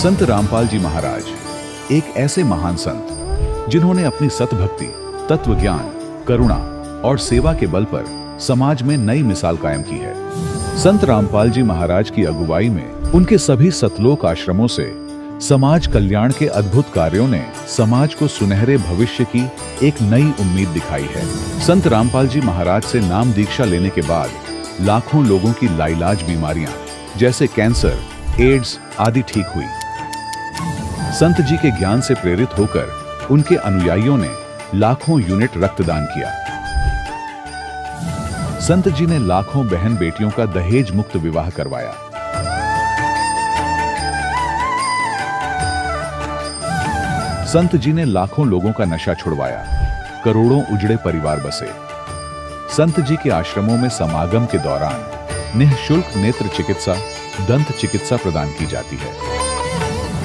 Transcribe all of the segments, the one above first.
संत रामपाल जी महाराज एक ऐसे महान संत जिन्होंने अपनी सतभक्ति, तत्व ज्ञान, करुणा और सेवा के बल पर समाज में नई मिसाल कायम की है। संत रामपाल जी महाराज की अगुवाई में उनके सभी सतलोक आश्रमों से समाज कल्याण के अद्भुत कार्यों ने समाज को सुनहरे भविष्य की एक नई उम्मीद दिखाई है। संत रामपाल जी महाराज से नाम दीक्षा लेने के बाद लाखों लोगों की लाइलाज बीमारियां जैसे कैंसर, एड्स आदि ठीक हुई। संत जी के ज्ञान से प्रेरित होकर उनके अनुयायियों ने लाखों यूनिट रक्तदान किया। संत जी ने लाखों बहन बेटियों का दहेज मुक्त विवाह करवाया। संत जी ने लाखों लोगों का नशा छुड़वाया, करोड़ों उजड़े परिवार बसे। संत जी के आश्रमों में समागम के दौरान निःशुल्क नेत्र चिकित्सा, दंत चिकित्सा प्रदान की जाती है।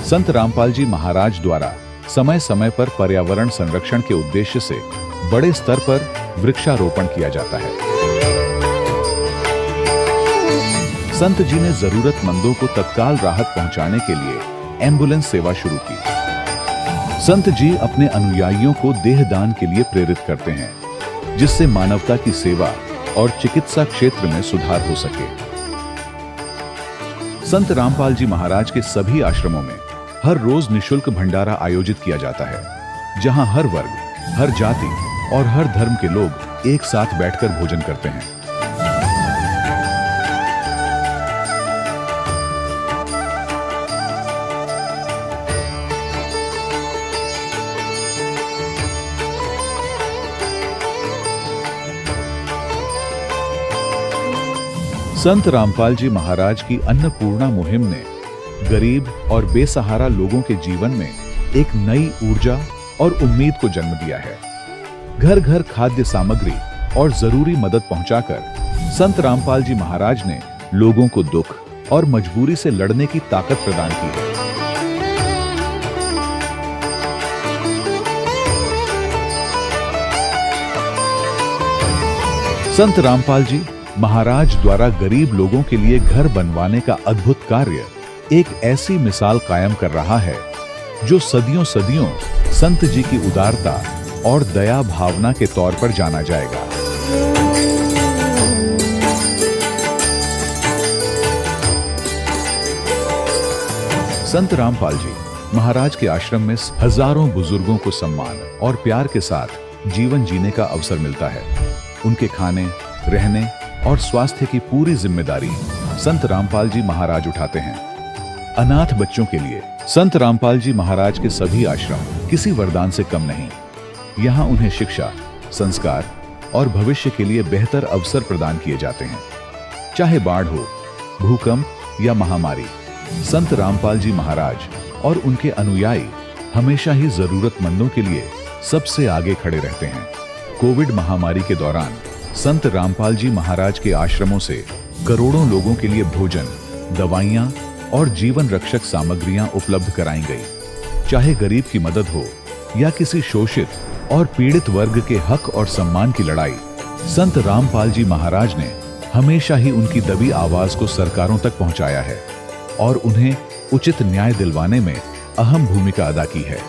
संत रामपाल जी महाराज द्वारा समय समय पर पर्यावरण संरक्षण के उद्देश्य से बड़े स्तर पर वृक्षारोपण किया जाता है। संत जी ने जरूरतमंदों को तत्काल राहत पहुंचाने के लिए एम्बुलेंस सेवा शुरू की। संत जी अपने अनुयायियों को देहदान के लिए प्रेरित करते हैं, जिससे मानवता की सेवा और चिकित्सा क्षेत्र में सुधार हो सके। संत रामपाल जी महाराज के सभी आश्रमों में हर रोज निःशुल्क भंडारा आयोजित किया जाता है, जहां हर वर्ग, हर जाति और हर धर्म के लोग एक साथ बैठकर भोजन करते हैं। संत रामपाल जी महाराज की अन्नपूर्णा मुहिम ने गरीब और बेसहारा लोगों के जीवन में एक नई ऊर्जा और उम्मीद को जन्म दिया है। घर घर खाद्य सामग्री और जरूरी मदद पहुंचाकर संत रामपाल जी महाराज ने लोगों को दुख और मजबूरी से लड़ने की ताकत प्रदान की है। संत रामपाल जी महाराज द्वारा गरीब लोगों के लिए घर बनवाने का अद्भुत कार्य एक ऐसी मिसाल कायम कर रहा है जो सदियों सदियों संत जी की उदारता और दया भावना के तौर पर जाना जाएगा। संत रामपाल जी महाराज के आश्रम में हजारों बुजुर्गों को सम्मान और प्यार के साथ जीवन जीने का अवसर मिलता है। उनके खाने, रहने और स्वास्थ्य की पूरी जिम्मेदारी संत रामपाल जी महाराज उठाते हैं। अनाथ बच्चों के लिए संत रामपाल जी महाराज के सभी आश्रम किसी वरदान से कम नहीं। यहाँ उन्हें शिक्षा, संस्कार और भविष्य के लिए बेहतर अवसर प्रदान किए जाते हैं। चाहे बाढ़ हो, भूकंप या महामारी, संत रामपाल जी महाराज और उनके अनुयायी हमेशा ही जरूरतमंदों के लिए सबसे आगे खड़े रहते हैं। कोविड महामारी के दौरान संत रामपाल जी महाराज के आश्रमों से करोड़ों लोगों के लिए भोजन, दवाइयां और जीवन रक्षक सामग्रियां उपलब्ध कराई गई। चाहे गरीब की मदद हो या किसी शोषित और पीड़ित वर्ग के हक और सम्मान की लड़ाई, संत रामपाल जी महाराज ने हमेशा ही उनकी दबी आवाज को सरकारों तक पहुंचाया है और उन्हें उचित न्याय दिलवाने में अहम भूमिका अदा की है।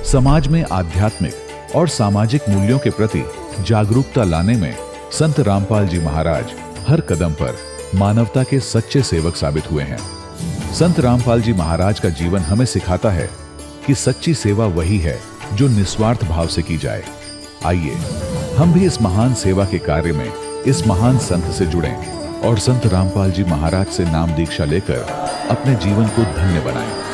समाज में आध्यात्मिक और सामाजिक मूल्यों के प्रति जागरूकता लाने में संत रामपाल जी महाराज हर कदम पर मानवता के सच्चे सेवक साबित हुए हैं। संत रामपाल जी महाराज का जीवन हमें सिखाता है कि सच्ची सेवा वही है जो निस्वार्थ भाव से की जाए। आइए हम भी इस महान सेवा के कार्य में इस महान संत से जुड़ें और संत रामपाल जी महाराज से नाम दीक्षा लेकर अपने जीवन को धन्य बनाएं।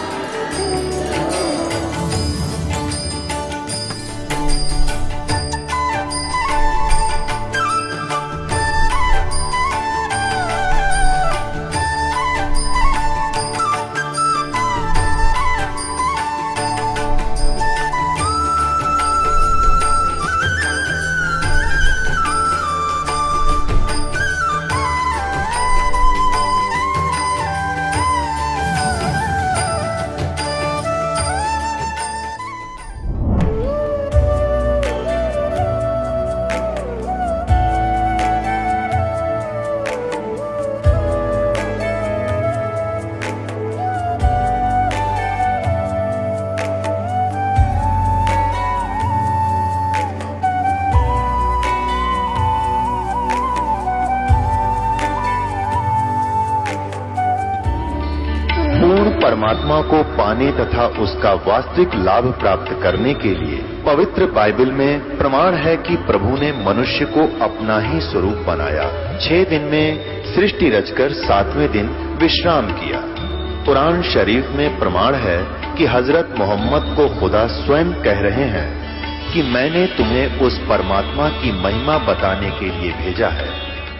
परमात्मा को पाने तथा उसका वास्तविक लाभ प्राप्त करने के लिए पवित्र बाइबल में प्रमाण है कि प्रभु ने मनुष्य को अपना ही स्वरूप बनाया। 6 दिन में सृष्टि रचकर 7वें दिन विश्राम किया। कुरान शरीफ में प्रमाण है कि हजरत मोहम्मद को खुदा स्वयं कह रहे हैं कि मैंने तुम्हें उस परमात्मा की महिमा बताने के लिए भेजा है।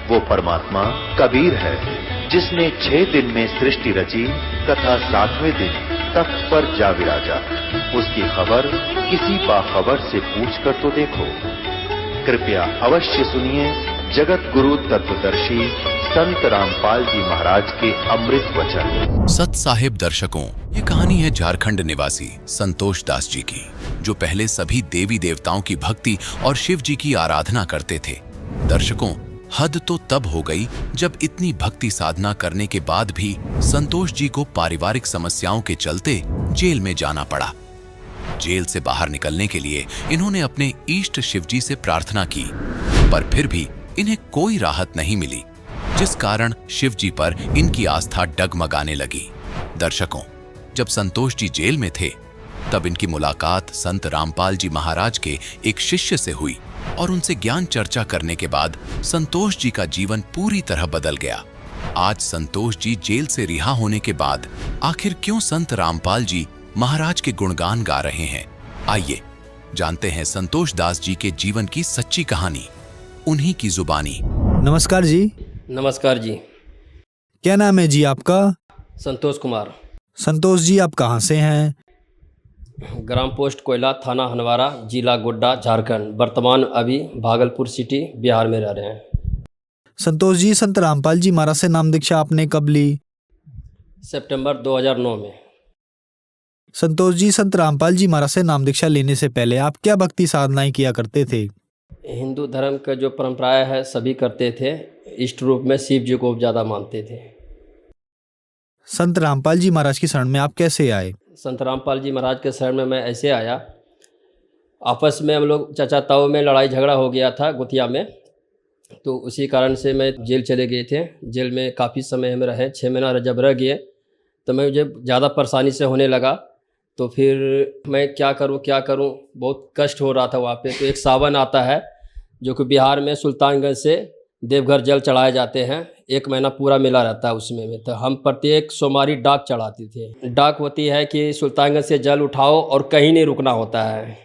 वो परमात्मा कबीर है जिसने 6 दिन में सृष्टि रची तथा 7वें दिन तख्त पर जा विराजा। उसकी खबर किसी बाखबर से पूछकर तो देखो। कृपया अवश्य सुनिए जगत गुरु तत्वदर्शी संत रामपाल जी महाराज के अमृत वचन। सत साहिब दर्शकों, ये कहानी है झारखंड निवासी संतोष दास जी की, जो पहले सभी देवी देवताओं की भक्ति और शिव जी की आराधना करते थे। दर्शकों, हद तो तब हो गई जब इतनी भक्ति साधना करने के बाद भी संतोष जी को पारिवारिक समस्याओं के चलते जेल में जाना पड़ा। जेल से बाहर निकलने के लिए इन्होंने अपने इष्ट शिव जी से प्रार्थना की, पर फिर भी इन्हें कोई राहत नहीं मिली, जिस कारण शिव जी पर इनकी आस्था डगमगाने लगी। दर्शकों, जब संतोष जी जेल में थे तब इनकी मुलाकात संत रामपाल जी महाराज के एक शिष्य से हुई और उनसे ज्ञान चर्चा करने के बाद संतोष जी का जीवन पूरी तरह बदल गया। आज संतोष जी जेल से रिहा होने के बाद आखिर क्यों संत रामपाल जी महाराज के गुणगान गा रहे हैं, आइए जानते हैं संतोष दास जी के जीवन की सच्ची कहानी, उन्हीं की जुबानी। नमस्कार जी। नमस्कार जी। क्या नाम है जी आपका? संतोष कुमार। संतोष जी, आप कहाँ से हैं? ग्राम पोस्ट कोयला, थाना हनवारा, जिला गोड्डा, झारखंड। वर्तमान अभी भागलपुर सिटी बिहार में रह रहे हैं। संतोष जी, संत रामपाल जी महाराज से नाम दीक्षा आपने कब ली? सितंबर 2009 में। संतोष जी, संत रामपाल जी महाराज से नाम दीक्षा लेने से पहले आप क्या भक्ति साधनाएं किया करते थे? हिंदू धर्म का जो परंपराएं है सभी करते थे। इष्ट रूप में शिव जी को ज़्यादा मानते थे। संत रामपाल जी महाराज की शरण में आप कैसे आए? संत रामपाल जी महाराज के शरण में मैं ऐसे आया, आपस में हम लोग चाचा ताऊ में लड़ाई झगड़ा हो गया था गुतिया में, तो उसी कारण से मैं जेल चले गए थे। जेल में काफ़ी समय हम रहे, 6 महीना जब रह गए तो मैं मुझे ज़्यादा परेशानी से होने लगा। तो फिर मैं क्या करूं, बहुत कष्ट हो रहा था वहाँ पे। तो एक सावन आता है जो कि बिहार में सुल्तानगंज से देवघर जल चढ़ाए जाते हैं, 1 महीना पूरा मिला रहता है उसमें में। तो हम प्रत्येक सोमवारी डाक चढ़ाते थे। डाक होती है कि सुल्तानगंज से जल उठाओ और कहीं नहीं रुकना होता है।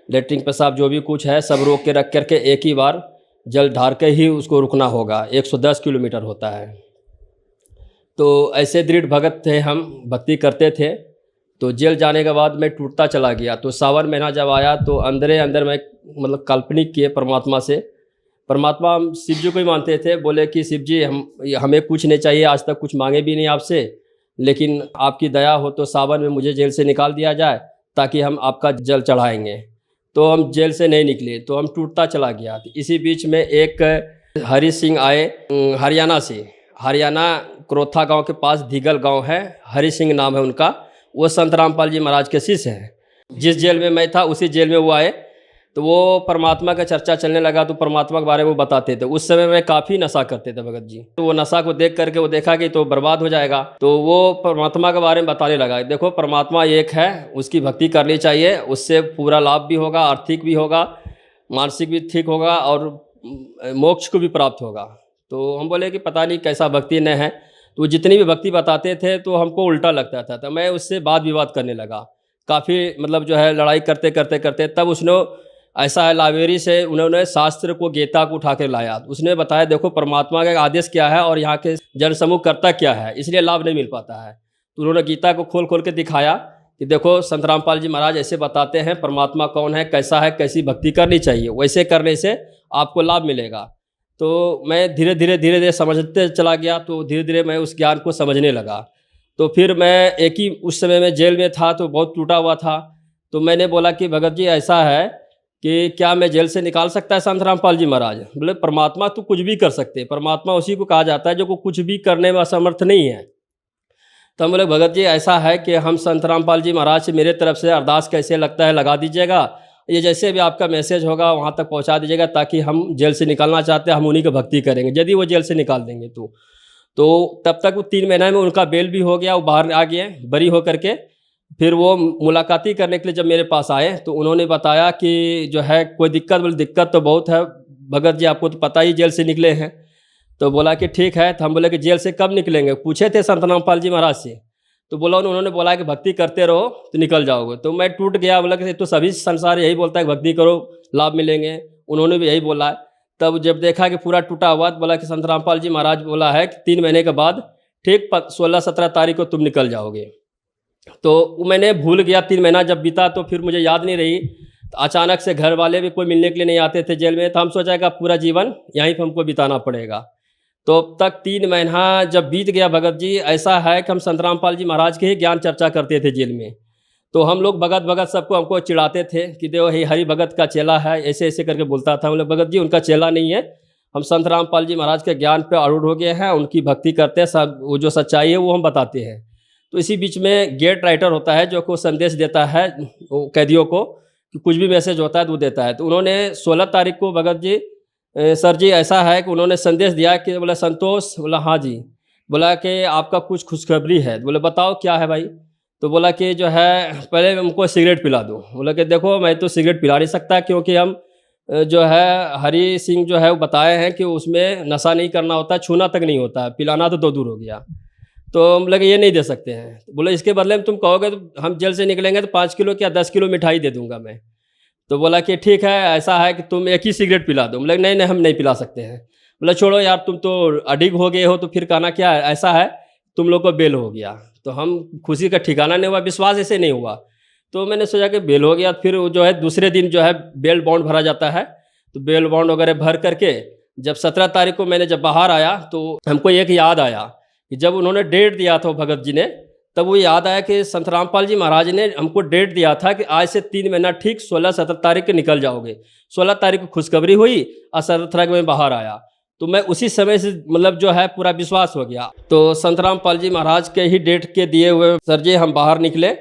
लेटरिन पेशाब जो भी कुछ है सब रोक के रख करके एक ही बार जल ढार के ही उसको रुकना होगा। 110 किलोमीटर होता है। तो ऐसे दृढ़ भगत थे हम, भक्ति करते थे। तो जेल जाने के बाद मैं टूटता चला गया। तो सावन महीना जब आया तो अंदर मैं मतलब काल्पनिक किए परमात्मा से। परमात्मा हम शिव जी को ही मानते थे। बोले कि शिव जी हमें कुछ नहीं चाहिए, आज तक कुछ मांगे भी नहीं आपसे, लेकिन आपकी दया हो तो सावन में मुझे जेल से निकाल दिया जाए ताकि हम आपका जल चढ़ाएंगे। तो हम जेल से नहीं निकले, तो हम टूटता चला गया। तो इसी बीच में एक हरी सिंह आए हरियाणा से। हरियाणा क्रोथा गांव के पास धीगल गांव है, हरी सिंह नाम है उनका। वो संत रामपाल जी महाराज के शिष्य हैं। जिस जेल में मैं था उसी जेल में वो आए। तो वो परमात्मा का चर्चा चलने लगा, तो परमात्मा के बारे में वो बताते थे। उस समय में काफ़ी नशा करते थे भगत जी। तो वो नशा को देख करके वो देखा कि तो बर्बाद हो जाएगा, तो वो परमात्मा के बारे में बताने लगा। देखो परमात्मा एक है, उसकी भक्ति करनी चाहिए, उससे पूरा लाभ भी होगा, आर्थिक भी होगा, मानसिक भी ठीक होगा और मोक्ष को भी प्राप्त होगा। तो हम बोले कि पता नहीं कैसा भक्ति न है। तो जितनी भी भक्ति बताते थे तो हमको उल्टा लगता था। तो मैं उससे वाद विवाद करने लगा, काफ़ी मतलब जो है लड़ाई करते करते करते तब उसने ऐसा है लाइब्रेरी से उन्होंने शास्त्र को, गीता को उठा कर लाया। उसने बताया देखो परमात्मा का आदेश क्या है और यहाँ के जनसमूह करता क्या है, इसलिए लाभ नहीं मिल पाता है। तो उन्होंने गीता को खोल खोल के दिखाया कि देखो संत रामपाल जी महाराज ऐसे बताते हैं परमात्मा कौन है, कैसी भक्ति करनी चाहिए, वैसे करने से आपको लाभ मिलेगा। तो मैं धीरे धीरे समझते चला गया। तो धीरे धीरे मैं उस ज्ञान को समझने लगा। तो फिर मैं एक ही उस समय में जेल में था तो बहुत टूटा हुआ था। तो मैंने बोला कि भगत जी ऐसा है कि क्या मैं जेल से निकाल सकता है संत रामपाल जी महाराज? बोले परमात्मा तो कुछ भी कर सकते हैं, परमात्मा उसी को कहा जाता है जो को कुछ भी करने में असमर्थ नहीं है। तो हम बोले भगत जी ऐसा है कि हम संत रामपाल जी महाराज से मेरे तरफ से अरदास कैसे लगता है लगा दीजिएगा, ये जैसे भी आपका मैसेज होगा वहाँ तक पहुँचा दीजिएगा, ताकि हम जेल से निकलना चाहते हैं, हम उन्हीं की भक्ति करेंगे यदि वो जेल से निकाल देंगे तो तब तक वो 3 महीना में उनका बेल भी हो गया, वो बाहर आ गए बरी होकर के। फिर वो मुलाकाती करने के लिए जब मेरे पास आए तो उन्होंने बताया कि जो है कोई दिक्कत, बोले दिक्कत तो बहुत है भगत जी, आपको तो पता ही जेल से निकले हैं। तो बोला कि ठीक है। तो हम बोले कि जेल से कब निकलेंगे, पूछे थे संत रामपाल जी महाराज से। तो बोला, उन्होंने बोला कि भक्ति करते रहो तो निकल जाओगे। तो मैं टूट गया, बोला कि तो सभी संसार यही बोलता है कि भक्ति करो लाभ मिलेंगे, उन्होंने भी यही बोला है। तब जब देखा कि पूरा टूटा हुआ तो बोला कि संत रामपाल जी महाराज बोला है कि 3 महीने के बाद ठीक 16-17 तारीख को तुम निकल जाओगे। तो मैंने भूल गया, 3 महीना जब बीता तो फिर मुझे याद नहीं रही। तो अचानक से घर वाले भी कोई मिलने के लिए नहीं आते थे जेल में, तो हम सोचा कि पूरा जीवन यहीं पर हमको बिताना पड़ेगा। तो अब तक 3 महीना जब बीत गया भगत जी, ऐसा है कि हम संत रामपाल जी महाराज के ही ज्ञान चर्चा करते थे जेल में। तो हम लोग भगत भगत सबको हमको चिढ़ाते थे कि देखो ये हरि भगत का चेला है, ऐसे ऐसे करके बोलता था। हम लोग भगत जी उनका चेला नहीं है, हम संत रामपाल जी महाराज के ज्ञान पे आरूढ़ हो गए हैं, उनकी भक्ति करते हैं, सब वो जो सच्चाई है वो हम बताते हैं। तो इसी बीच में गेट राइटर होता है जो को संदेश देता है कैदियों को कि कुछ भी मैसेज होता है तो वो देता है। तो उन्होंने 16 तारीख को भगत जी सर जी ऐसा है कि उन्होंने संदेश दिया कि बोला संतोष, बोला हाँ जी, बोला कि आपका कुछ खुशखबरी है। बोले बताओ क्या है भाई। तो बोला कि जो है पहले हमको सिगरेट पिला दो। बोला कि देखो मैं तो सिगरेट पिला नहीं सकता, क्योंकि हम जो है हरि सिंह जो है वो बताए हैं कि उसमें नशा नहीं करना होता, छूना तक नहीं होता, पिलाना तो दूर हो गया। तो हम लगे ये नहीं दे सकते हैं। तो बोले इसके बदले में तुम कहोगे तो हम जेल से निकलेंगे तो 5 किलो या 10 किलो मिठाई दे दूंगा मैं। तो बोला कि ठीक है, ऐसा है कि तुम एक ही सिगरेट पिला दो। बोले नहीं नहीं, हम नहीं पिला सकते हैं। बोला छोड़ो यार, तुम तो अडिग हो गए हो, तो फिर कहना क्या है, ऐसा है तुम लोग को बेल हो गया। तो हम खुशी का ठिकाना नहीं हुआ, विश्वास ऐसे नहीं हुआ। तो मैंने सोचा कि बेल हो गया। फिर जो है दूसरे दिन जो है बेल बॉन्ड भरा जाता है। तो बेल बॉन्ड वगैरह भर करके जब 17 तारीख को मैंने जब बाहर आया तो हमको एक याद आया कि जब उन्होंने डेट दिया था भगत जी ने, तब वो याद आया कि संत रामपाल जी महाराज ने हमको डेट दिया था कि आज से 3 महीना ठीक 16-17 तारीख को निकल जाओगे। 16 तारीख को खुशखबरी हुई और 17 तारीख में बाहर आया। तो मैं उसी समय से मतलब जो है पूरा विश्वास हो गया। तो संत रामपाल जी महाराज के ही डेट के दिए हुए सर जी हम बाहर निकले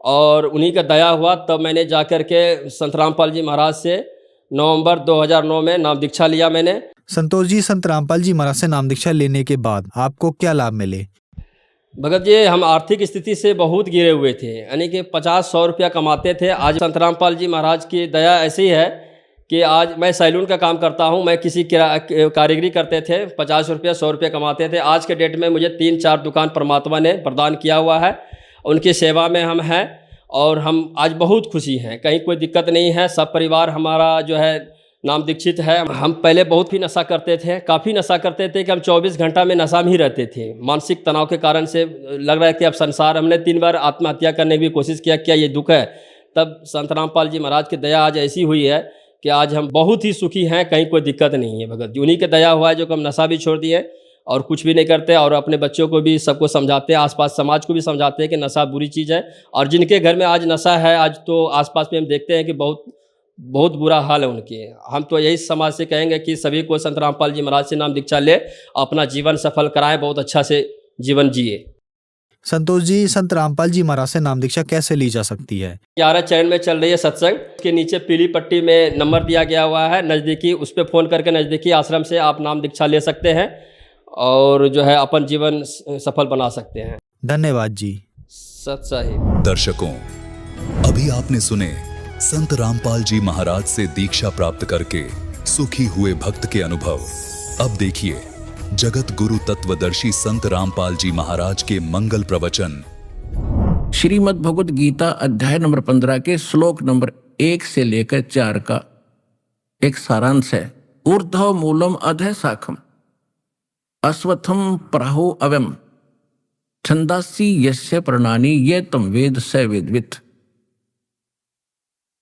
और उन्हीं का दया हुआ। तब मैंने जा कर के संत रामपाल जी महाराज से नवंबर 2009 में नाम दीक्षा लिया मैंने। संतोष जी, संत रामपाल जी महाराज से नाम दीक्षा लेने के बाद आपको क्या लाभ मिले? भगत जी, हम आर्थिक स्थिति से बहुत गिरे हुए थे, यानी कि 50-100 रुपया कमाते थे। आज संत रामपाल जी महाराज की दया ऐसी है कि आज मैं सैलून का काम करता हूं। मैं किसी कारीगरी करते थे, 50 रुपया 100 रुपया कमाते थे। आज के डेट में मुझे 3-4 दुकान परमात्मा ने प्रदान किया हुआ है, उनकी सेवा में हम हैं और हम आज बहुत खुशी हैं, कहीं कोई दिक्कत नहीं है। सब परिवार हमारा जो है नाम दीक्षित है। हम पहले बहुत ही नशा करते थे, काफ़ी नशा करते थे कि हम 24 घंटा में नशा में ही रहते थे। मानसिक तनाव के कारण से लग रहा है कि अब संसार, हमने 3 बार आत्महत्या करने की भी कोशिश किया, क्या ये दुख है। तब संत रामपाल जी महाराज की दया आज ऐसी हुई है कि आज हम बहुत ही सुखी हैं, कहीं कोई दिक्कत नहीं है। भगत जी उन्हीं के दया हुआ है जो कि हम नशा भी छोड़ दिए और कुछ भी नहीं करते, और अपने बच्चों को भी सबको समझाते हैं, आसपास समाज को भी समझाते हैं कि नशा बुरी चीज़ है। और जिनके घर में आज नशा है, आज तो आसपास में हम देखते हैं कि बहुत बुरा हाल है उनके। हम तो यही समाज से कहेंगे कि सभी को संत रामपाल जी महाराज से नाम दीक्षा ले, अपना जीवन सफल कराएं, बहुत अच्छा से जीवन जिए। संतोष जी, संत रामपाल जी महाराज से नाम दीक्षा कैसे ली जा सकती है? 11 चरण में चल रही है सत्संग, उसके नीचे पीली पट्टी में नंबर दिया गया हुआ है नज़दीकी, उस पर फ़ोन करके नज़दीकी आश्रम से आप नाम दीक्षा ले सकते हैं और जो है अपन जीवन सफल बना सकते हैं। धन्यवाद जी। सत साहिब। दर्शकों, अभी आपने सुने संत रामपाल जी महाराज से दीक्षा प्राप्त करके सुखी हुए भक्त के अनुभव। अब देखिए जगत गुरु तत्वदर्शी संत रामपाल जी महाराज के मंगल प्रवचन। श्रीमद् भगवद गीता अध्याय नंबर 15 के श्लोक नंबर 1 से लेकर 4 का एक सारांश है। ऊर्ध्व मूलम अधः शाखम अश्वत्थम प्राहु अव्यम छंदासी यस्य प्रणानी ये तम वेद स वेदवित्।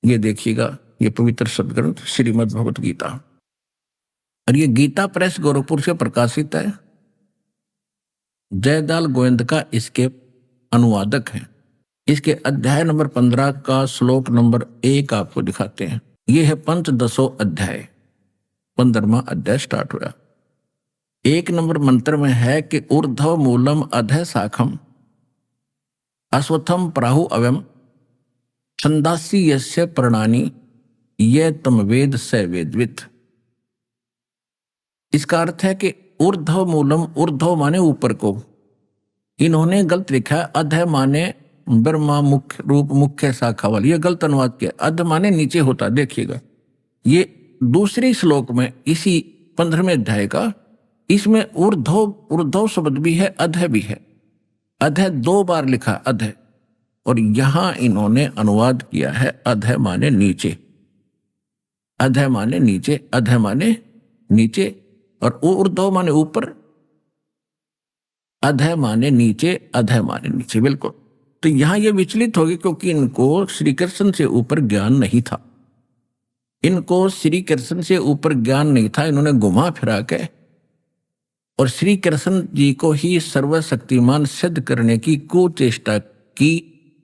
ये देखिएगा, ये पवित्र सदग्रंथ श्रीमद् भगवद गीता, और ये गीता प्रेस गोरखपुर से प्रकाशित है। जयदाल गोविंद का इसके अनुवादक हैं। इसके अध्याय नंबर 15 का श्लोक नंबर 1 आपको दिखाते हैं। ये है पंचदशो अध्याय, 15वां अध्याय स्टार्ट हुआ। 1 नंबर मंत्र में है कि ऊर्ध्व मूलम अधः शाखम अश्वत्थम प्राहु अव्यम छंदासी यस्य प्रणानी ये तम वेद स वेदवित्। इसका अर्थ है कि ऊर्ध्व मूलम, ऊर्ध्व माने ऊपर को, इन्होंने गलत लिखा है अध माने ब्रह्मा मुख्य रूप मुख्य शाखा वाली, ये गलत अनुवाद किया। अध माने नीचे होता, देखिएगा ये दूसरी श्लोक में इसी 15वें अध्याय का, इसमें ऊर्ध्व ऊर्ध्व शब्द भी है, अध भी है। अध 2 बार लिखा अध, और यहां इन्होंने अनुवाद किया है अध माने नीचे, अध माने नीचे, अध माने नीचे, और ऊर्ध्व माने ऊपर, अध माने नीचे, अध माने नीचे, बिल्कुल। तो यहां ये विचलित हो गए क्योंकि इनको श्री कृष्ण से ऊपर ज्ञान नहीं था, इनको श्री कृष्ण से ऊपर ज्ञान नहीं था। इन्होंने घुमा फिरा के और श्री कृष्ण जी को ही सर्वशक्तिमान सिद्ध करने की कुचेष्टा की,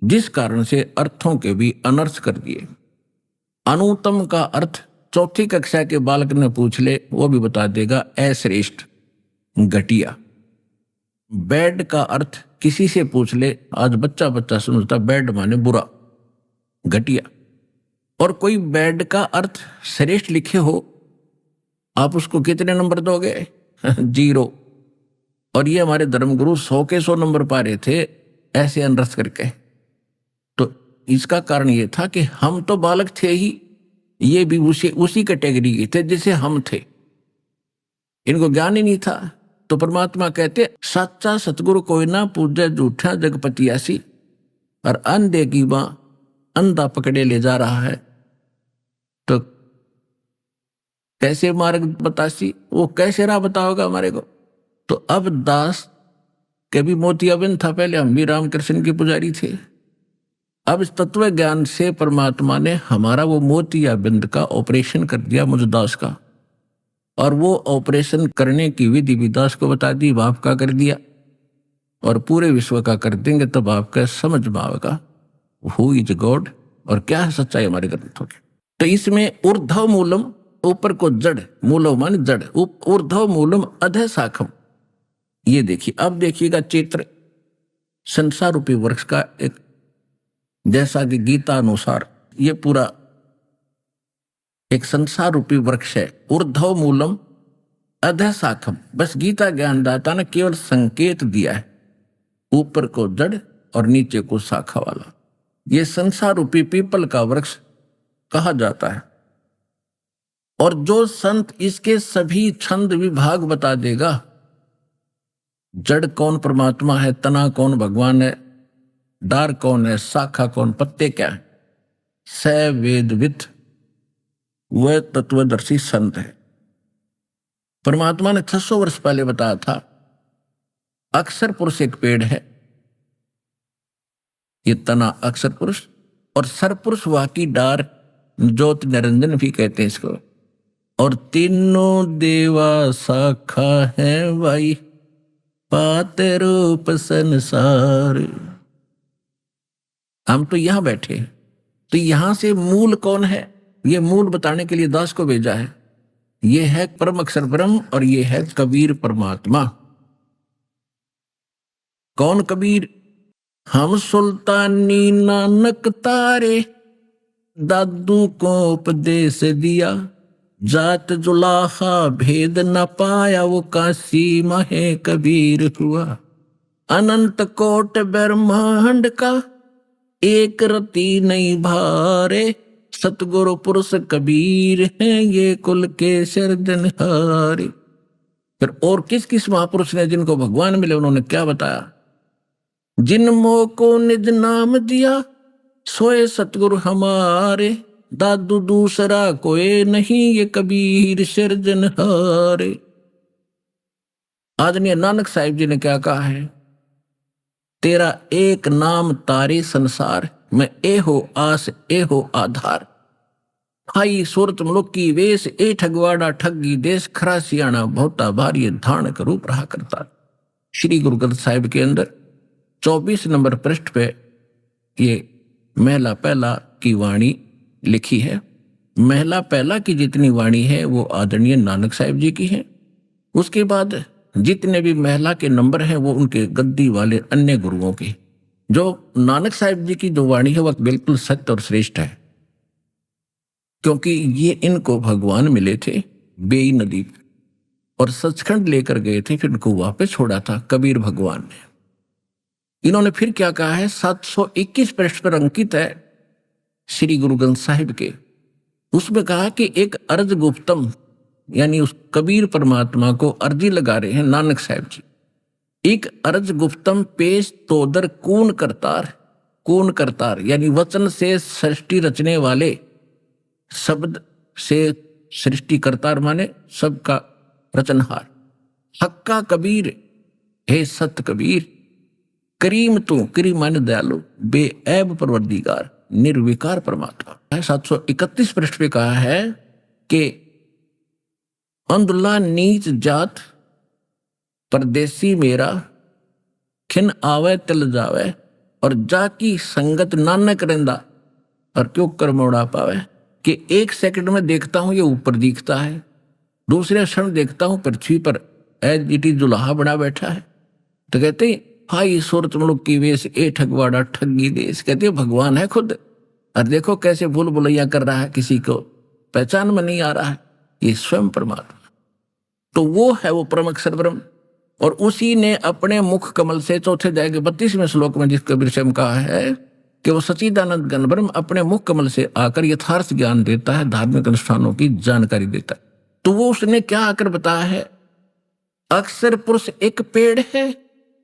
जिस कारण से अर्थों के भी अनर्थ कर दिए। अनुत्तम का अर्थ 4ठी कक्षा के बालक ने पूछ ले वो भी बता देगा, अश्रेष्ठ, घटिया। बैड का अर्थ किसी से पूछ ले, आज बच्चा बच्चा समझता बैड माने बुरा, घटिया। और कोई बैड का अर्थ श्रेष्ठ लिखे हो, आप उसको कितने नंबर दोगे? 0। और ये हमारे धर्मगुरु 100 के 100 नंबर पा रहे थे ऐसे अनर्थ करके। तो इसका कारण ये था कि हम तो बालक थे ही, ये भी उसी कैटेगरी के थे जिसे हम थे, इनको ज्ञान ही नहीं था। तो परमात्मा कहते सच्चा सतगुरु कोई ना पूजे झूठा जगपतियासी, और अंधे की बां अंधा पकड़े ले जा रहा है। तो कैसे मार्ग बतासी, वो कैसे राह बताओगा हमारे को? तो अब दास के भी मोतियाबिंद था, पहले हम भी रामकृष्ण के पुजारी थे। अब इस तत्व ज्ञान से परमात्मा ने हमारा वो मोतियाबिंद का ऑपरेशन कर दिया, मुझ दास का, और वो ऑपरेशन करने की विधि भी दास को बता दी, बाप का कर दिया, और पूरे विश्व का कर देंगे तब आपका समझ में आएगा हु इज गॉड और क्या है सच्चाई हमारे ग्रंथों की। तो इसमें ऊर्ध्व मूलम, ऊपर को जड़, मूलम मान जड़, ऊर्ध्व मूलम अधः शाखम। ये देखिए, अब देखिएगा चित्र संसार रूपी वृक्ष का एक, जैसा कि गीता अनुसार ये पूरा एक संसार रूपी वृक्ष है। ऊर्ध्व मूलम अधः शाखम, बस गीता ज्ञानदाता ने केवल संकेत दिया है, ऊपर को जड़ और नीचे को शाखा वाला। ये संसार रूपी पीपल का वृक्ष कहा जाता है। और जो संत इसके सभी छंद विभाग बता देगा, जड़ कौन परमात्मा है, तना कौन भगवान है, डार कौन है, शाखा कौन, पत्ते क्या है, स वेदविद, वह तत्वदर्शी संत है। परमात्मा ने 600 वर्ष पहले बताया था, अक्षर पुरुष एक पेड़ है, ये तना अक्षर पुरुष, और सरपुरुष वाकी डार, ज्योति निरंजन भी कहते हैं इसको, और तीनों देवा शाखा है भाई, पाते रूप संसार। हम तो यहां बैठे, तो यहां से मूल कौन है, ये मूल बताने के लिए दास को भेजा है। ये है परम अक्षर ब्रह्म, और ये है कबीर परमात्मा। कौन कबीर? हम सुल्तानी नानक तारे, दादू को उपदेश दिया, जात जुलाहा भेद न पाया, वो काशी महे कबीर हुआ। अनंत कोट ब्रह्मांड का एक रति नहीं भारे, सतगुरु पुरुष कबीर हैं ये कुल के सिरजनहारे। फिर और किस किस महापुरुष ने जिनको भगवान मिले उन्होंने क्या बताया? जिन मोह को निज नाम दिया, सोए सतगुरु हमारे, दादू दूसरा कोई नहीं ये कबीर सिरजनहारे। आदरणीय नानक साहिब जी ने क्या कहा है? तेरा एक नाम तारे संसार में, ए हो आस ए हो आधार। खाई सूरत मुलुक की वेश, ए ठगवाड़ा ठगी देश, खरा सियाणा बहुता भारी धान का रूप रहा करता। श्री गुरु ग्रंथ साहिब के अंदर 24 नंबर पृष्ठ पे ये महला पहला की वाणी लिखी है। महला पहला की जितनी वाणी है वो आदरणीय नानक साहिब जी की है। उसके बाद जितने भी महला के नंबर हैं वो उनके गद्दी वाले अन्य गुरुओं के। जो नानक साहिब जी की जो वाणी है वह बिल्कुल सत्य और श्रेष्ठ है, क्योंकि ये इनको भगवान मिले थे बेई नदी। और सचखंड लेकर गए थे, फिर उनको वापस छोड़ा था कबीर भगवान ने। इन्होंने फिर क्या कहा है, 721 पृष्ठ पर अंकित है श्री गुरु ग्रंथ साहिब के, उसमें कहा कि एक अर्ज गुप्तम, यानी उस कबीर परमात्मा को अर्जी लगा रहे हैं नानक साहब जी। एक अर्ज गुप्तम पेश तोदर कून करतार, कून करतार यानी वचन से सृष्टि रचने वाले, शब्द से सृष्टि करतार माने सबका रचनहार। हक्का कबीर, हे सत कबीर, करीम तू, करीम माने दयालु, बेऐब परवरदिगार, निर्विकार परमात्मा। 731 पृष्ठ पे कहा है कि अंधुला नीच जात परदेसी मेरा, खिन आवे तिल जावे, और जाकी संगत नानक रहंदा, और क्यों कर मोड़ा पावे। कि एक सेकंड में देखता हूं ये ऊपर दिखता है, दूसरे क्षण देखता हूं पृथ्वी पर एज इट इज दुल्हा बना बैठा है। तो कहते हाई सूरत मुल्क की वेश, ए ठगवाड़ा ठगी देश। कहते भगवान है खुद, और देखो कैसे भूल भुलैया कर रहा है, किसी को पहचान में नहीं आ रहा है, ये स्वयं परमात्मा। तो वो है वो परम अक्षर ब्रह्म, और उसी ने अपने मुख कमल से चौथे अध्याय के 32वें श्लोक में जिस कबीर से कहा है कि वो सच्चिदानंद घन ब्रह्म अपने मुख कमल से आकर यथार्थ ज्ञान देता है, धार्मिक अनुष्ठानों की जानकारी देता है। तो वो उसने क्या आकर बताया है, अक्षर पुरुष एक पेड़ है,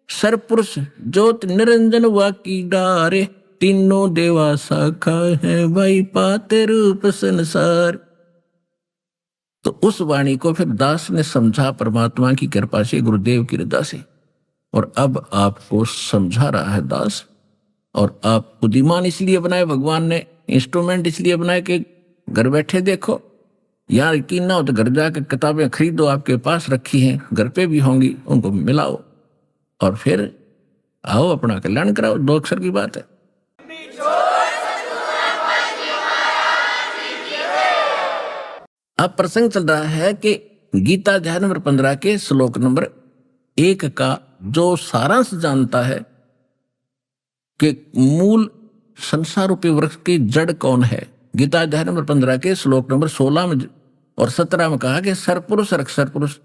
सर पुरुष ज्योत निरंजन वाकी डारे, तीनों देवा शाखा है भाई पाते रूप संसार। तो उस वाणी को फिर दास ने समझा परमात्मा की कृपा से, गुरुदेव की रजा से, और अब आपको समझा रहा है दास। और आप बुद्धिमान इसलिए बनाए भगवान ने, इंस्ट्रूमेंट इसलिए बनाए कि घर बैठे देखो, यार यकीन ना हो तो घर जाकर किताबें खरीदो, आपके पास रखी हैं, घर पे भी होंगी, उनको मिलाओ और फिर आओ अपना कल्याण कराओ। 2 अक्षर की बात है। अब प्रसंग चल रहा है कि गीता अध्याय नंबर 15 के श्लोक नंबर 1 का जो सारांश जानता है कि मूल संसार रूपी वृक्ष की जड़ कौन है, गीता अध्याय नंबर 15 के श्लोक नंबर 16 में और 17 में कहा कि सरपुरुष और अक्षर पुरुष,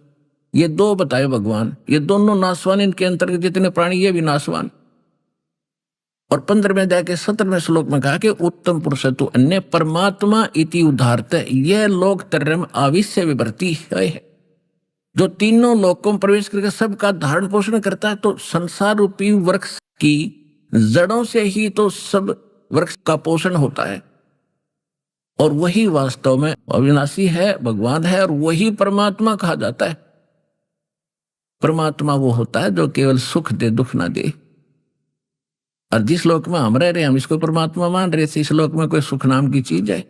ये 2 बताए भगवान, ये दोनों नासवान, इनके अंतर्गत जितने प्राणी ये भी नासवान। और 15वें अध्याय के 17वें श्लोक में कहा कि उत्तम पुरुष तो अन्य परमात्मा इति उदाहरत, यह लोक तरम आविश्य विवर्ती है, जो तीनों लोकों में प्रवेश करके सबका धारण पोषण करता है। तो संसार रूपी वृक्ष की जड़ों से ही तो सब वृक्ष का पोषण होता है, और वही वास्तव में अविनाशी है, भगवान है, और वही परमात्मा कहा जाता है। परमात्मा वो होता है जो केवल सुख दे, दुख ना दे। और जिस लोक में हम रह रहे, हम इसको परमात्मा मान रहे थे, इस लोक में कोई सुख नाम की चीज है,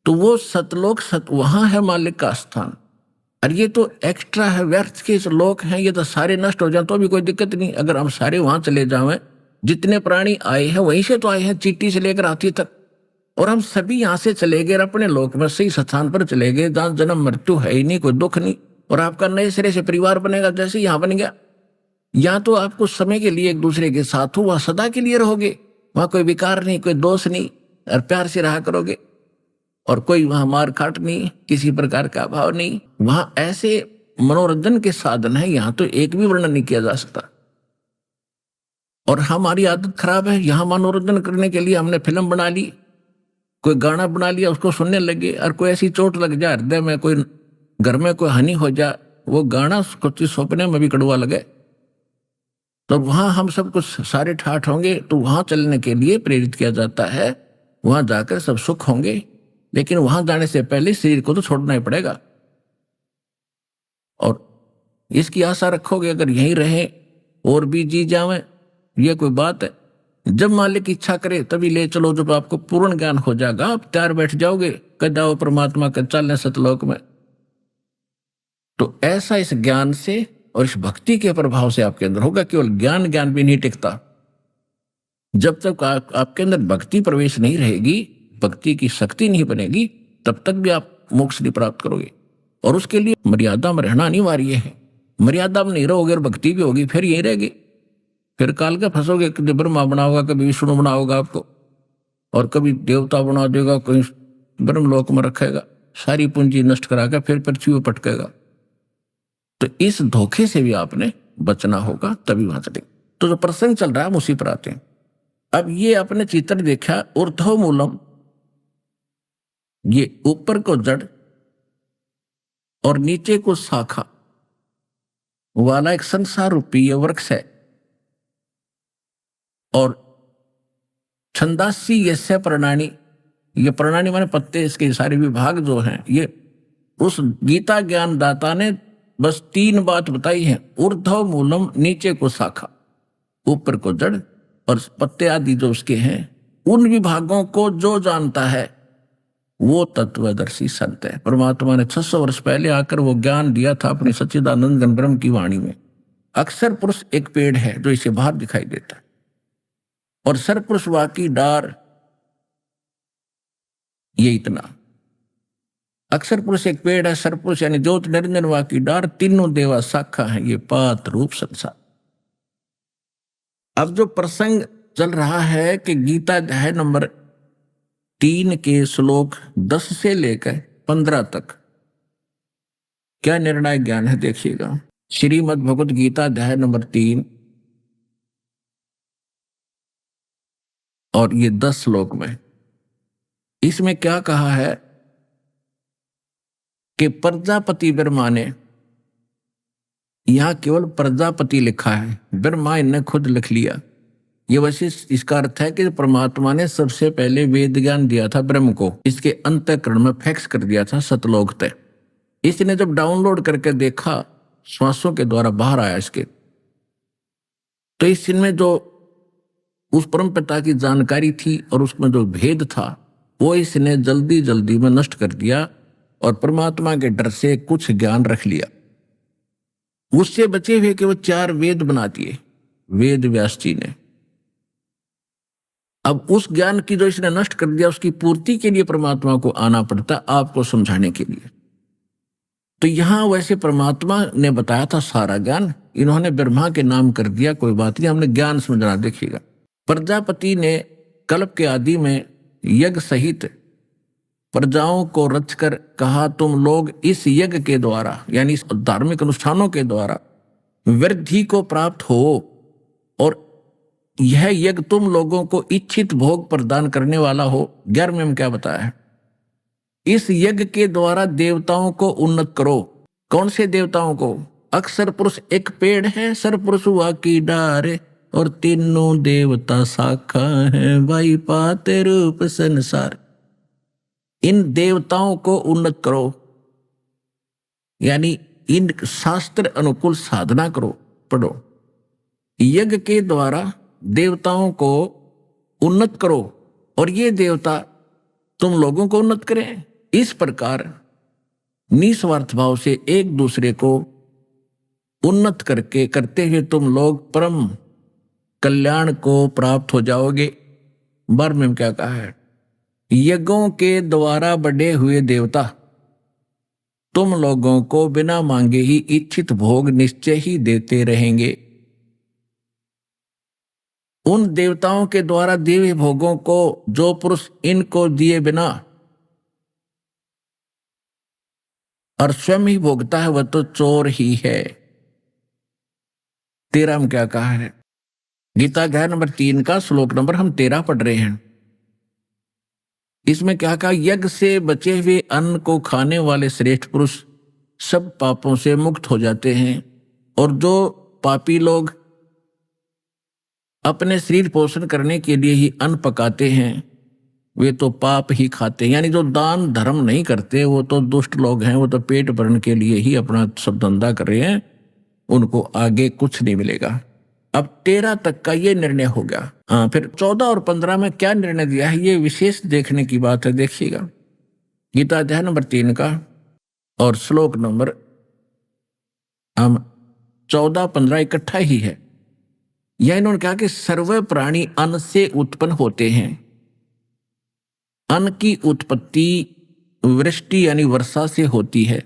तो वो सतलोक वहां है मालिक का स्थान। और ये तो एक्स्ट्रा है, व्यर्थ के लोक हैं, ये तो सारे नष्ट हो जाए तो भी कोई दिक्कत नहीं। अगर हम सारे वहां चले जाएं, जितने प्राणी आए हैं वहीं से तो आए हैं, चींटी से लेकर हाथी तक, और हम सभी यहाँ से चले गए, अपने लोक में सही स्थान पर चले गए, जहाँ जन्म मृत्यु है ही नहीं, कोई दुख नहीं, और आपका नए सिरे से परिवार बनेगा जैसे यहाँ बन गया। या तो आप कुछ समय के लिए एक दूसरे के साथ हो, वहां सदा के लिए रहोगे, वहां कोई विकार नहीं, कोई दोष नहीं, और प्यार से रहा करोगे, और कोई वहां मार काट नहीं, किसी प्रकार का अभाव नहीं। वहां ऐसे मनोरंजन के साधन है, यहाँ तो एक भी वर्णन नहीं किया जा सकता। और हमारी आदत खराब है, यहाँ मनोरंजन करने के लिए हमने फिल्म बना ली, कोई गाना बना लिया, उसको सुनने लगे, और कोई ऐसी चोट लग जाए हृदय में, कोई घर में कोई हानि हो जाए, वो गाना कुछ सपने में भी कड़वा लगे, तो वहां हम सब कुछ सारे ठाठ होंगे। तो वहां चलने के लिए प्रेरित किया जाता है, वहां जाकर सब सुख होंगे, लेकिन वहां जाने से पहले शरीर को तो छोड़ना ही पड़ेगा। और इसकी आशा रखोगे अगर यहीं रहे और भी जी जावे, ये कोई बात है? जब मालिक इच्छा करे तभी ले चलो, जब आपको पूर्ण ज्ञान हो जाएगा, आप तैयार बैठ जाओगे, कह जाओ परमात्मा के चलने सतलोक में। तो ऐसा इस ज्ञान से और इस भक्ति के प्रभाव से आपके अंदर होगा। केवल ज्ञान भी नहीं टिकता, जब तक आपके अंदर भक्ति प्रवेश नहीं रहेगी, भक्ति की शक्ति नहीं बनेगी, तब तक भी आप मोक्ष नहीं प्राप्त करोगे। और उसके लिए मर्यादा में रहना अनिवार्य है। मर्यादा में नहीं रहोगे और भक्ति भी होगी, फिर यही रहेगी, फिर काल का फंसोगे। कभी ब्रह्मा बना होगा, कभी विष्णु बना होगा आपको, और कभी देवता बना देगा, कोई ब्रह्मलोक में रखेगा, सारी पूंजी नष्ट कराकर फिर पृथ्वी पर पटकेगा। तो इस धोखे से भी आपने बचना होगा, तभी वहां चलेंगे। तो जो प्रसंग चल रहा है हम उसी पर आते हैं। अब ये आपने चित्र देखा, ऊर्ध्व मूलम, ये ऊपर को जड़ और नीचे को शाखा वाला एक संसार रूपी ये वृक्ष है। और छंदासी यस्य प्रणानी, ये प्रणानी माने पत्ते, इसके सारे विभाग जो हैं, ये उस गीता ज्ञान दाता ने बस 3 बात बताई है। ऊर्ध्व मूलम, नीचे को शाखा, ऊपर को जड़ और पत्ते आदि जो उसके हैं, उन विभागों को जो जानता है वो तत्वदर्शी संत है। परमात्मा ने 600 वर्ष पहले आकर वो ज्ञान दिया था अपने सच्चिदानंद घन ब्रह्म की वाणी में। अक्षर पुरुष एक पेड़ है जो इसे बाहर दिखाई देता है, और सरपुरुष वाकी डार, ये इतना। अक्षर पुरुष एक पेड़ है, सरपुरुष यानी ज्योत निरंजन वाकी डार, तीनों देवा शाखा है, ये पात रूप संसार। अब जो प्रसंग चल रहा है कि गीता अध्याय नंबर 3 के श्लोक 10 से लेकर 15 तक क्या निर्णायक ज्ञान है, देखिएगा। श्रीमद् भगवत गीता अध्याय नंबर 3 और ये 10 श्लोक में, इसमें क्या कहा है कि प्रजापति ब्रह्मा ने, यहां केवल प्रजापति लिखा है, ब्रह्मा इनने खुद लिख लिया। ये वैसे इसका अर्थ है कि परमात्मा ने सबसे पहले वेद ज्ञान दिया था ब्रह्म को, इसके अंतःकरण में फैक्स कर दिया था सतलोक तय। इसने जब डाउनलोड करके देखा, श्वासों के द्वारा बाहर आया इसके, तो इसमें जो उस परम पिता की जानकारी थी और उसमें जो भेद था वो इसने जल्दी जल्दी में नष्ट कर दिया और परमात्मा के डर से कुछ ज्ञान रख लिया। उससे बचे हुए कि वो 4 वेद बना दिए वेद व्यास जी ने। अब उस ज्ञान की जो इसने नष्ट कर दिया, उसकी पूर्ति के लिए परमात्मा को आना पड़ता, आपको समझाने के लिए। तो यहां वैसे परमात्मा ने बताया था सारा ज्ञान, इन्होंने ब्रह्मा के नाम कर दिया, कोई बात नहीं, हमने ज्ञान समझना। देखिएगा, प्रजापति ने कल्प के आदि में यज्ञ सहित प्रजाओं को रचकर कहा, तुम लोग इस यज्ञ के द्वारा यानी इस धार्मिक अनुष्ठानों के द्वारा वृद्धि को प्राप्त हो, और यह यज्ञ तुम लोगों को इच्छित भोग प्रदान करने वाला हो। 11वें में क्या बताया है, इस यज्ञ के द्वारा देवताओं को उन्नत करो। कौन से देवताओं को? अक्षर पुरुष एक पेड़ है, सरपुरुष वाकी डार, और तीनों देवता शाखा है, भाई पाते रूप संसार। इन देवताओं को उन्नत करो, यानी इन शास्त्र अनुकूल साधना करो, पढ़ो। यज्ञ के द्वारा देवताओं को उन्नत करो और ये देवता तुम लोगों को उन्नत करें। इस प्रकार निस्वार्थ भाव से एक दूसरे को उन्नत करते हुए तुम लोग परम कल्याण को प्राप्त हो जाओगे। 12वें में क्या कहा है, यज्ञों के द्वारा बढ़े हुए देवता तुम लोगों को बिना मांगे ही इच्छित भोग निश्चय ही देते रहेंगे। उन देवताओं के द्वारा दिए हुए भोगों को जो पुरुष इनको दिए बिना और स्वयं ही भोगता है वह तो चोर ही है। 13 में क्या कहा है, गीता अध्याय नंबर 3 का श्लोक नंबर हम 13 पढ़ रहे हैं। इसमें क्या कहा, यज्ञ से बचे हुए अन्न को खाने वाले श्रेष्ठ पुरुष सब पापों से मुक्त हो जाते हैं, और जो पापी लोग अपने शरीर पोषण करने के लिए ही अन्न पकाते हैं वे तो पाप ही खाते हैं। यानी जो दान धर्म नहीं करते वो तो दुष्ट लोग हैं, वो तो पेट भरने के लिए ही अपना सब धंधा कर रहे हैं, उनको आगे कुछ नहीं मिलेगा। अब 13 तक का ये निर्णय हो गया। हाँ, फिर 14 और 15 में क्या निर्णय दिया है, ये विशेष देखने की बात है। देखिएगा, गीता अध्याय नंबर 3 का और श्लोक नंबर 14-15 इकट्ठा ही है। यह इन्होंने कहा कि सर्व प्राणी अन्न से उत्पन्न होते हैं। अन्न की उत्पत्ति वृष्टि यानी वर्षा से होती है,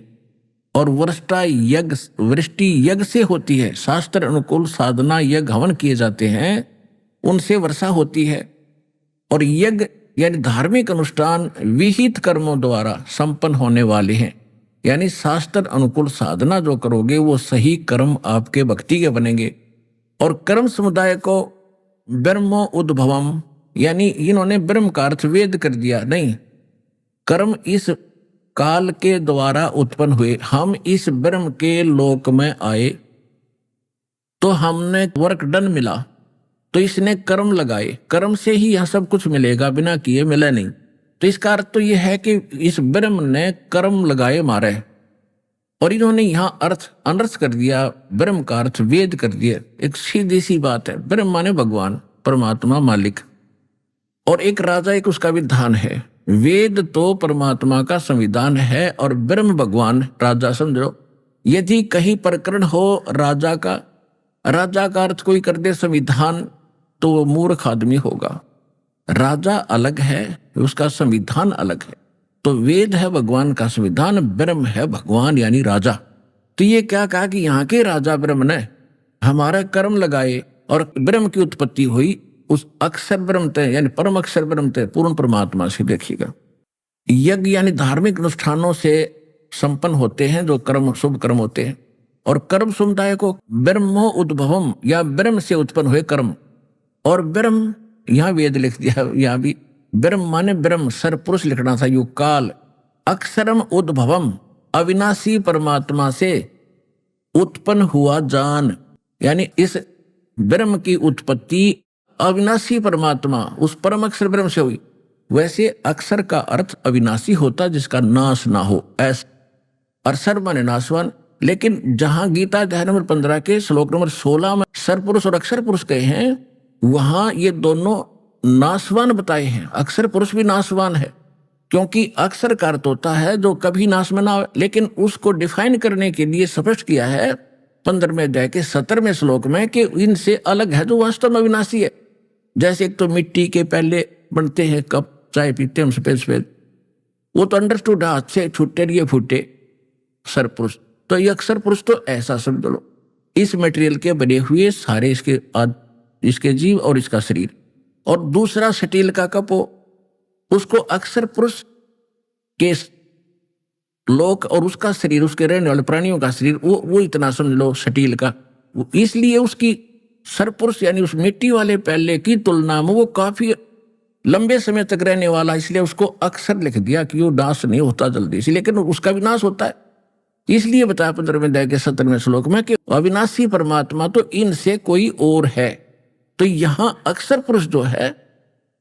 और वृष्टि यज्ञ से होती है। शास्त्र अनुकूल साधना यज्ञ हवन किए जाते हैं, उनसे वर्षा होती है। और यज्ञ यानी धार्मिक अनुष्ठान विहित कर्मों द्वारा संपन्न होने वाले हैं। यानी शास्त्र अनुकूल साधना जो करोगे वो सही कर्म आपके भक्ति के बनेंगे। और कर्म समुदाय को ब्रह्मो उद्भवम, यानी इन्होंने ब्रह्म का अर्थ वेद कर दिया नहीं, कर्म इस काल के द्वारा उत्पन्न हुए। हम इस ब्रह्म के लोक में आए तो हमने वर्क डन मिला, तो इसने कर्म लगाए, कर्म से ही यह सब कुछ मिलेगा, बिना किए मिले नहीं। तो इसका अर्थ तो यह है कि इस ब्रह्म ने कर्म लगाए मारे, और इन्होंने यहां अर्थ अनर्थ कर दिया, ब्रह्म का अर्थ वेद कर दिया। एक सीधी सी बात है, ब्रह्म माने भगवान, परमात्मा, मालिक, और एक राजा, एक उसका विधान है। वेद तो परमात्मा का संविधान है और ब्रह्म भगवान राजा, समझो। यदि कहीं प्रकरण हो राजा का अर्थ कोई कर दे संविधान, तो वो मूर्ख आदमी होगा। राजा अलग है, उसका संविधान अलग है। तो वेद है भगवान का संविधान, ब्रह्म है भगवान यानी राजा। तो ये क्या कहा कि यहाँ के राजा ब्रह्म ने हमारा कर्म लगाए और ब्रह्म की उत्पत्ति हुई, उस अक्षर ब्रह्म थे यानी परम अक्षर ब्रह्म थे, पूर्ण परमात्मा से। देखिएगा, यज्ञ यानी धार्मिक अनुष्ठानों से संपन्न होते हैं जो कर्म, शुभ कर्म होते हैं। और कर्म समुदाय को ब्रह्मो उद्भवम, या ब्रह्म से उत्पन्न हुए कर्म। और ब्रह्म यहाँ वेद लिख दिया, यहाँ भी ब्रह्म माने ब्रह्म, सर पुरुष लिखना था, युग काल। अक्षरम उद्भवम, अविनाशी परमात्मा से उत्पन्न हुआ जान, यानी इस ब्रह्म की उत्पत्ति अविनाशी परमात्मा उस परम अक्षर ब्रह्म से हुई। वैसे अक्षर का अर्थ अविनाशी होता जिसका नाश ना हो, ऐसा। और सर माने नाशवान। लेकिन जहां गीता अध्याय नंबर 15 के श्लोक नंबर 16 में सर पुरुष और अक्षर पुरुष कहे हैं, वहां ये दोनों नाशवान बताए हैं। अक्षर पुरुष भी नाशवान है, क्योंकि अक्षर का अर्थ होता है जो कभी नाश में ना हो। लेकिन उसको डिफाइन करने के लिए स्पष्ट किया है 15वें अध्याय के 17वें श्लोक में कि इनसे अलग है जो वास्तव में अविनाशी है। जैसे एक तो मिट्टी के पहले बनते हैं कप, चाय पीते हम सफेद सफेद, वो तो अंडरस्टूड, हाथ से छूटे ये फूटे सर पुरुष। तो ये अक्षर पुरुष तो ऐसा समझ लो, इस मटेरियल के बने हुए सारे इसके जीव और इसका शरीर। और दूसरा स्टील का कप हो, उसको अक्षर पुरुष के लोक और उसका शरीर, उसके रहने वाले प्राणियों का शरीर, वो इतना समझ लो स्टील का। इसलिए उसकी सरपुरुष यानी उस मिट्टी वाले पहले की तुलना में वो काफी लंबे समय तक रहने वाला, इसलिए उसको अक्षर लिख दिया कि वो नाश नहीं होता जल्दी से, लेकिन उसका विनाश होता है। इसलिए बताया 15वें अध्याय के 17वें श्लोक में कि अविनाशी परमात्मा तो इनसे कोई और है। तो यहां अक्षर पुरुष जो है,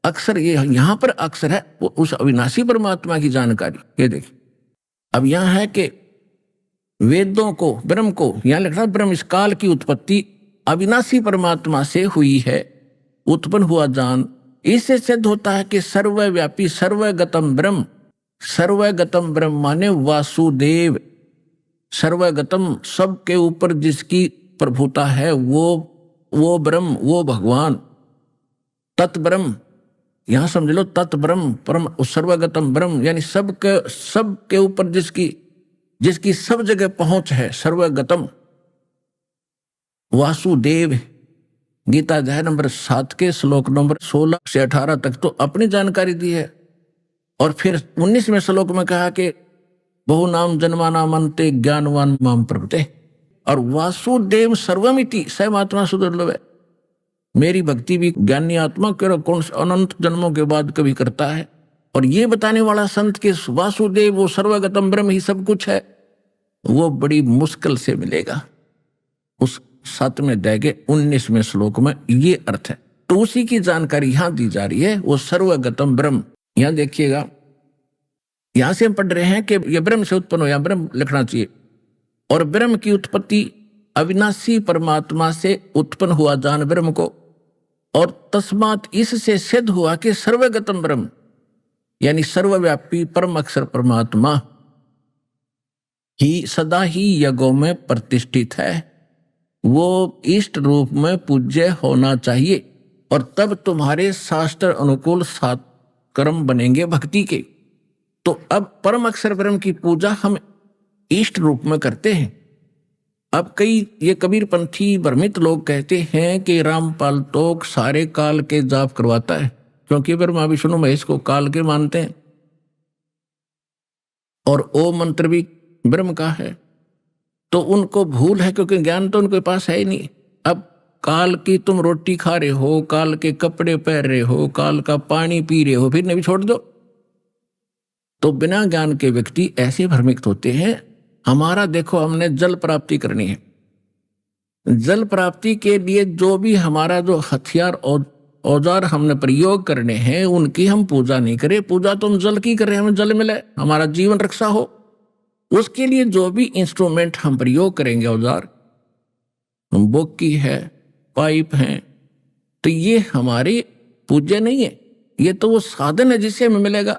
अक्षर ये यहां पर अक्षर है, वो उस अविनाशी परमात्मा की जानकारी। ये देखिए, अब यहां है कि वेदों को, ब्रह्म को, यहां लिखा ब्रह्म इस काल की उत्पत्ति अविनाशी परमात्मा से हुई है, उत्पन्न हुआ जान। इससे सिद्ध होता है कि सर्वव्यापी सर्वगतम ब्रह्म, सर्वगतम ब्रह्म माने वासुदेव, सर्वगतम सबके ऊपर जिसकी प्रभुता है, वो ब्रह्म, वो भगवान, तत्ब्रह्म, यहां समझ लो तत्ब्रह्म, परम सर्वगतम ब्रह्म यानी सबके ऊपर जिसकी सब जगह पहुंच है, सर्वगतम वासुदेव। गीता अध्याय नंबर 7 के श्लोक नंबर 16 से 18 तक तो अपनी जानकारी दी है। और फिर 19वें श्लोक में कहा कि बहु नाम जन्मानाम अन्ते ज्ञानवान माम प्रपते, और वासुदेव सर्वमिति सर्वात्मा सुदुर्लभ है। मेरी भक्ति भी ज्ञानी आत्मा कौन अनंत जन्मों के बाद कभी करता है। और ये बताने वाला संत के वासुदेव वो सर्वगतम ब्रह्म ही सब कुछ है, वो बड़ी मुश्किल से मिलेगा। उस 7वें अध्याय के 19वें श्लोक में ये अर्थ है। तो उसी की जानकारी यहां दी जा रही है, वो सर्वगतम ब्रह्म। यहां देखिएगा, यहां से हम पढ़ रहे हैं कि यह ब्रह्म से उत्पन्न हो, या ब्रह्म लिखना चाहिए। और ब्रह्म की उत्पत्ति अविनाशी परमात्मा से उत्पन्न हुआ जान ब्रह्म को, और तस्मात इससे सिद्ध हुआ कि सर्वगतम ब्रह्म यानी सर्वव्यापी परम अक्षर परमात्मा ही सदा ही यज्ञों में प्रतिष्ठित है, वो इष्ट रूप में पूज्य होना चाहिए। और तब तुम्हारे शास्त्र अनुकूल 7 कर्म बनेंगे भक्ति के। तो अब परम अक्षर ब्रह्म की पूजा हम इष्ट रूप में करते हैं। अब कई ये कबीरपंथी भ्रमित लोग कहते हैं कि रामपाल तोक सारे काल के जाप करवाता है, क्योंकि ब्रह्मा विष्णु महेश को काल के मानते हैं। और ओ मंत्र भी ब्रह्म का है, तो उनको भूल है क्योंकि ज्ञान तो उनके पास है ही नहीं। अब काल की तुम रोटी खा रहे हो, काल के कपड़े पहन रहे हो, काल का पानी पी रहे हो, फिर नहीं छोड़ दो। तो बिना ज्ञान के व्यक्ति ऐसे भ्रमित होते हैं। हमारा देखो, हमने जल प्राप्ति करनी है, जल प्राप्ति के लिए जो भी हमारा जो हथियार और औजार हमने प्रयोग करने हैं, उनकी हम पूजा नहीं करें। पूजा तो हम जल की कर रहे हैं, हमें जल मिले, हमारा जीवन रक्षा हो। उसके लिए जो भी इंस्ट्रूमेंट हम प्रयोग करेंगे, औजार, बोकी है, पाइप है, तो ये हमारी पूज्य नहीं है। ये तो वो साधन है जिससे हमें मिलेगा,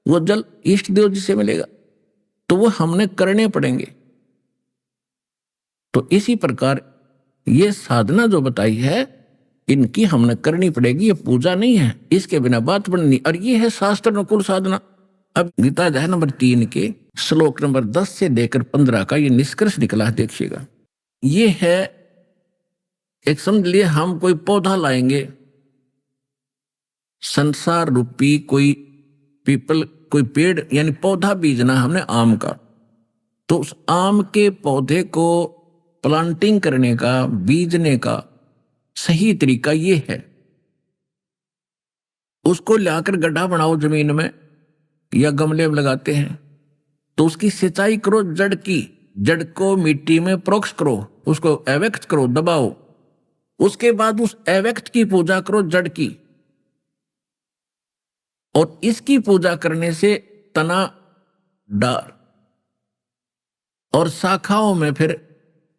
वो जल इष्ट देव जिससे मिलेगा, तो वो हमने करने पड़ेंगे। तो इसी प्रकार ये साधना जो बताई है, इनकी हमने करनी पड़ेगी, ये पूजा नहीं है, इसके बिना बात बननी। और ये है शास्त्र अनुकूल साधना। अब गीता अध्याय नंबर 3 के श्लोक नंबर 10 से लेकर 15 का ये निष्कर्ष निकला है, देखिएगा। ये है, एक समझ लिए हम कोई पौधा लाएंगे, संसार रूपी कोई पीपल, कोई पेड़ यानी पौधा बीजना हमने आम का। तो उस आम के पौधे को प्लांटिंग करने का, बीजने का सही तरीका ये है, उसको लाकर गड्ढा बनाओ जमीन में या गमले में लगाते हैं, तो उसकी सिंचाई करो, जड़ की, जड़ को मिट्टी में प्रोक्स करो, उसको एवेक्ट करो, दबाओ। उसके बाद उस एवेक्ट की पूजा करो, जड़ की। और इसकी पूजा करने से तना, डार और शाखाओं में फिर